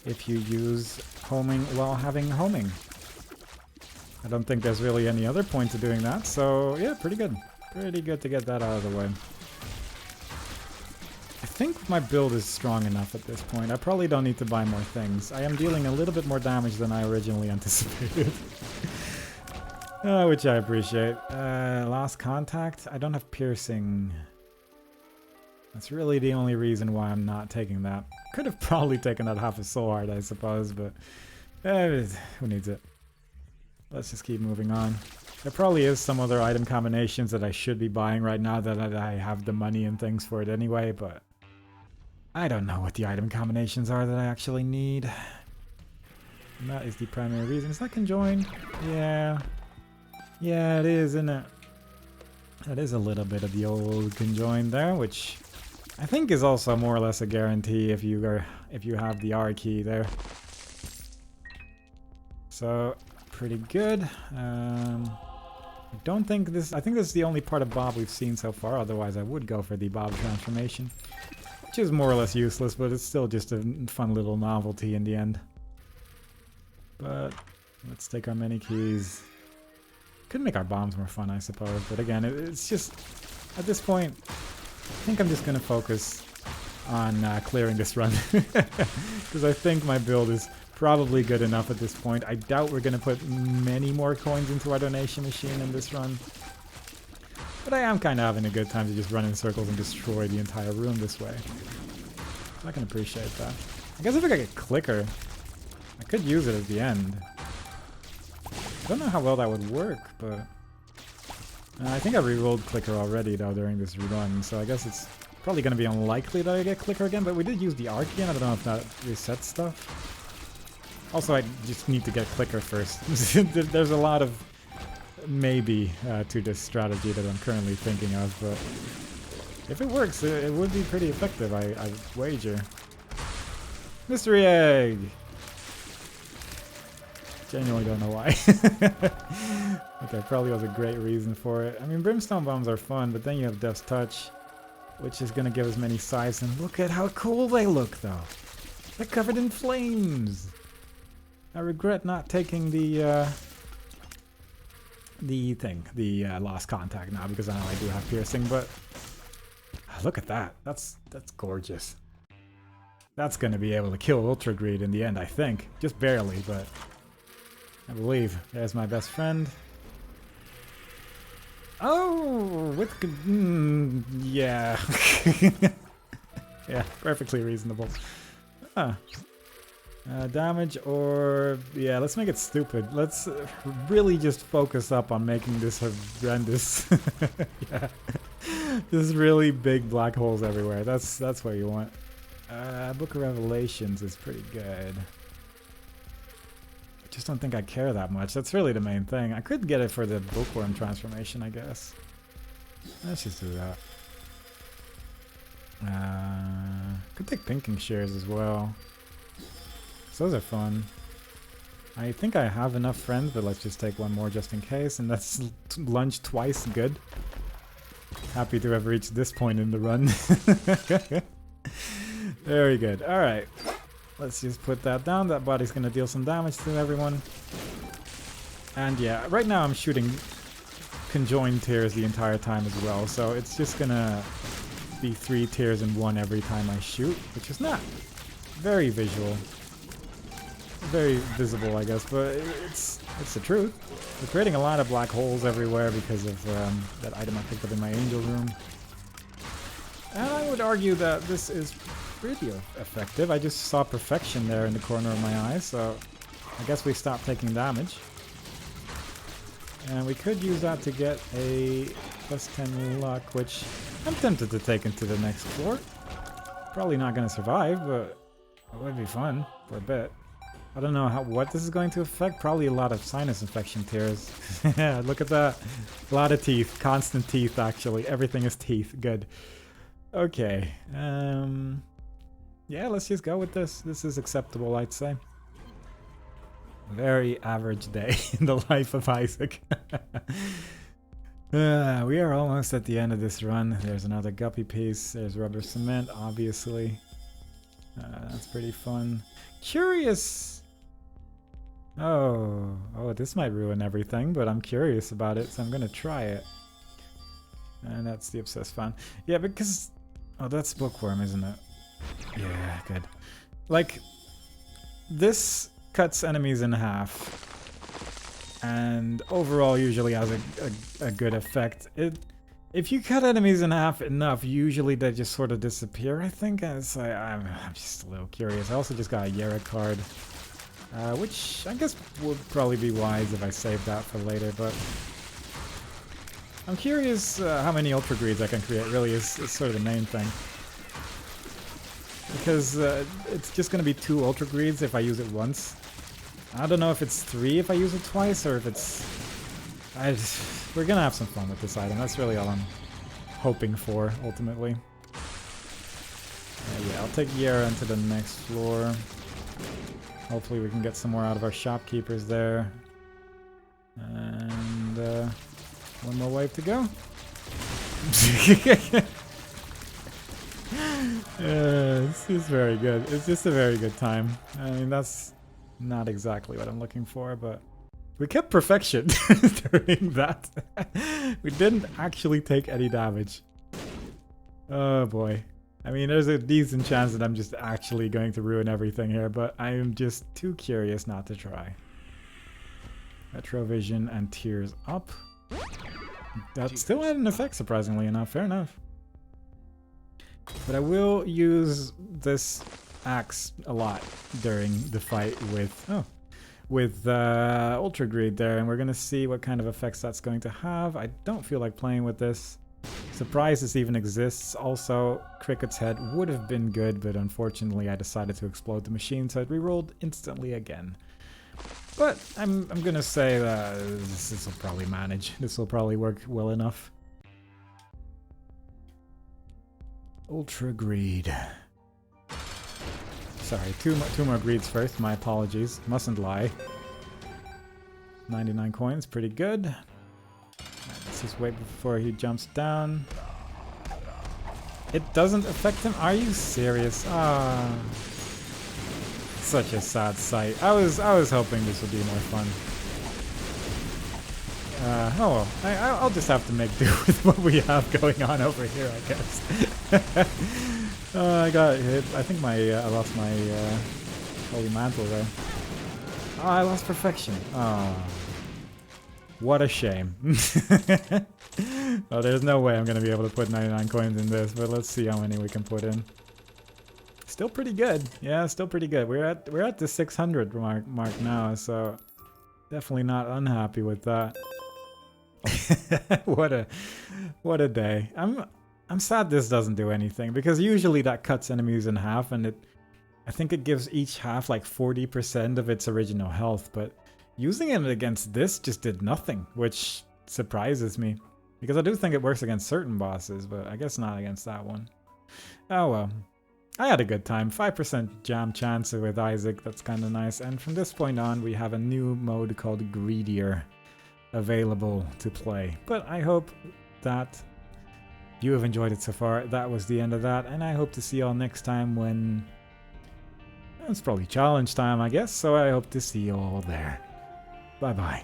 If you use homing while having homing. I don't think there's really any other point to doing that, so yeah, pretty good. Pretty good to get that out of the way. I think my build is strong enough at this point. I probably don't need to buy more things. I am dealing a little bit more damage than I originally anticipated. Which I appreciate. Last contact? I don't have piercing. That's really the only reason why I'm not taking that. Could have probably taken that half a soul heart, I suppose, but who needs it? Let's just keep moving on. There probably is some other item combinations that I should be buying right now that I have the money and things for it anyway, but I don't know what the item combinations are that I actually need. And that is the primary reason. Is that conjoined? Yeah. Yeah, it is, isn't it? That is a little bit of the old conjoined there, which I think is also more or less a guarantee if you have the R key there. So pretty good. I don't think this... I think this is the only part of Bob we've seen so far, otherwise I would go for the Bob transformation. Which is more or less useless, but it's still just a fun little novelty in the end. But let's take our many keys. Could make our bombs more fun, I suppose, but again, it's just... at this point, I think I'm just gonna focus on clearing this run. Because I think my build is probably good enough at this point. I doubt we're gonna put many more coins into our donation machine in this run. But I am kind of having a good time to just run in circles and destroy the entire room this way. So I can appreciate that. I guess if I get clicker, I could use it at the end. I don't know how well that would work, but... I think I rerolled clicker already though during this run, so I guess it's probably going to be unlikely that I get clicker again, but we did use the arc again. I don't know if that resets stuff. Also, I just need to get clicker first. There's a lot of maybe to this strategy that I'm currently thinking of, but if it works, it would be pretty effective, I wager. Mystery egg! Genuinely don't know why. Okay, probably was a great reason for it. I mean, brimstone bombs are fun, but then you have Death's Touch, which is gonna give us many sides, and look at how cool they look, though. They're covered in flames. I regret not taking the lost contact now, because I know I do have piercing, but look at that. That's gorgeous. That's gonna be able to kill Ultra Greed in the end, I think. Just barely, but I believe. There's my best friend. Oh, with yeah. Yeah, perfectly reasonable. Huh. Damage or... yeah, let's make it stupid. Let's really just focus up on making this horrendous. Yeah. Just really big black holes everywhere. That's what you want. Book of Revelations is pretty good. I just don't think I care that much. That's really the main thing. I could get it for the bookworm transformation, I guess. Let's just do that. Could take pinking shears as well. So those are fun. I think I have enough friends, but let's just take one more just in case. And that's lunge twice. Good. Happy to have reached this point in the run. Very good. Alright. Let's just put that down. That body's going to deal some damage to everyone. And yeah, right now I'm shooting conjoined tears the entire time as well. So it's just going to be 3 tears in one every time I shoot, which is not very visual. Very visible, I guess, but it's the truth. We're creating a lot of black holes everywhere because of that item I picked up in my angel room. And I would argue that this is pretty effective. I just saw perfection there in the corner of my eye, so I guess we stopped taking damage. And we could use that to get a +10 luck, which I'm tempted to take into the next floor. Probably not going to survive, but it would be fun for a bit. I don't know what this is going to affect. Probably a lot of sinus infection tears. Yeah, look at that. A lot of teeth. Constant teeth, actually. Everything is teeth. Good. Okay. Yeah, let's just go with this. This is acceptable, I'd say. Very average day in the life of Isaac. We are almost at the end of this run. There's another guppy piece. There's rubber cement, obviously. That's pretty fun. Curious. Oh, this might ruin everything, but I'm curious about it, so I'm gonna try it. And that's the obsessed fan. Yeah, because... oh, that's bookworm, isn't it? Yeah, good. Like, this cuts enemies in half. And overall usually has a good effect. If you cut enemies in half enough, usually they just sort of disappear, I think. I'm just a little curious. I also just got a Yera card. Which I guess would probably be wise if I saved that for later, but... I'm curious how many Ultra Greeds I can create, really is sort of the main thing. Because it's just going to be 2 Ultra Greeds if I use it once. I don't know if it's 3 if I use it twice, or if it's... we're going to have some fun with this item, that's really all I'm hoping for, ultimately. Yeah, I'll take Yera into the next floor. Hopefully we can get some more out of our shopkeepers there. And one more wave to go. It's very good. It's just a very good time. I mean, that's not exactly what I'm looking for, but we kept perfection during that. We didn't actually take any damage. Oh boy. I mean, there's a decent chance that I'm just actually going to ruin everything here, but I am just too curious not to try. Retrovision and Tears up. That still had an effect, surprisingly enough. Fair enough. But I will use this axe a lot during the fight with Ultra Greed there, and we're gonna see what kind of effects that's going to have. I don't feel like playing with this. Surprised this even exists. Also, Cricket's Head would have been good, but unfortunately I decided to explode the machine, so it rerolled instantly again. But I'm gonna say that this will probably manage. This will probably work well enough. Ultra Greed. Sorry, two more greeds first. My apologies. Mustn't lie. 99 coins, pretty good. Let's just wait before he jumps down. It doesn't affect him? Are you serious? Ah, such a sad sight. I was hoping this would be more fun. Oh well, I'll just have to make do with what we have going on over here, I guess. I got hit. I think I lost my holy mantle there. Oh, I lost perfection. Oh, what a shame. Well, there's no way I'm gonna be able to put 99 coins in this, but let's see how many we can put in. Still pretty good. Yeah, still pretty good. We're at the 600 mark now, so definitely not unhappy with that. what a day. I'm sad this doesn't do anything, because usually that cuts enemies in half, and I think it gives each half like 40% of its original health, but using it against this just did nothing, which surprises me. Because I do think it works against certain bosses, but I guess not against that one. Oh well. I had a good time. 5% jam chance with Isaac, that's kind of nice. And from this point on, we have a new mode called Greedier available to play. But I hope that you have enjoyed it so far. That was the end of that, and I hope to see y'all next time when... It's probably challenge time, I guess, so I hope to see you all there. Bye-bye.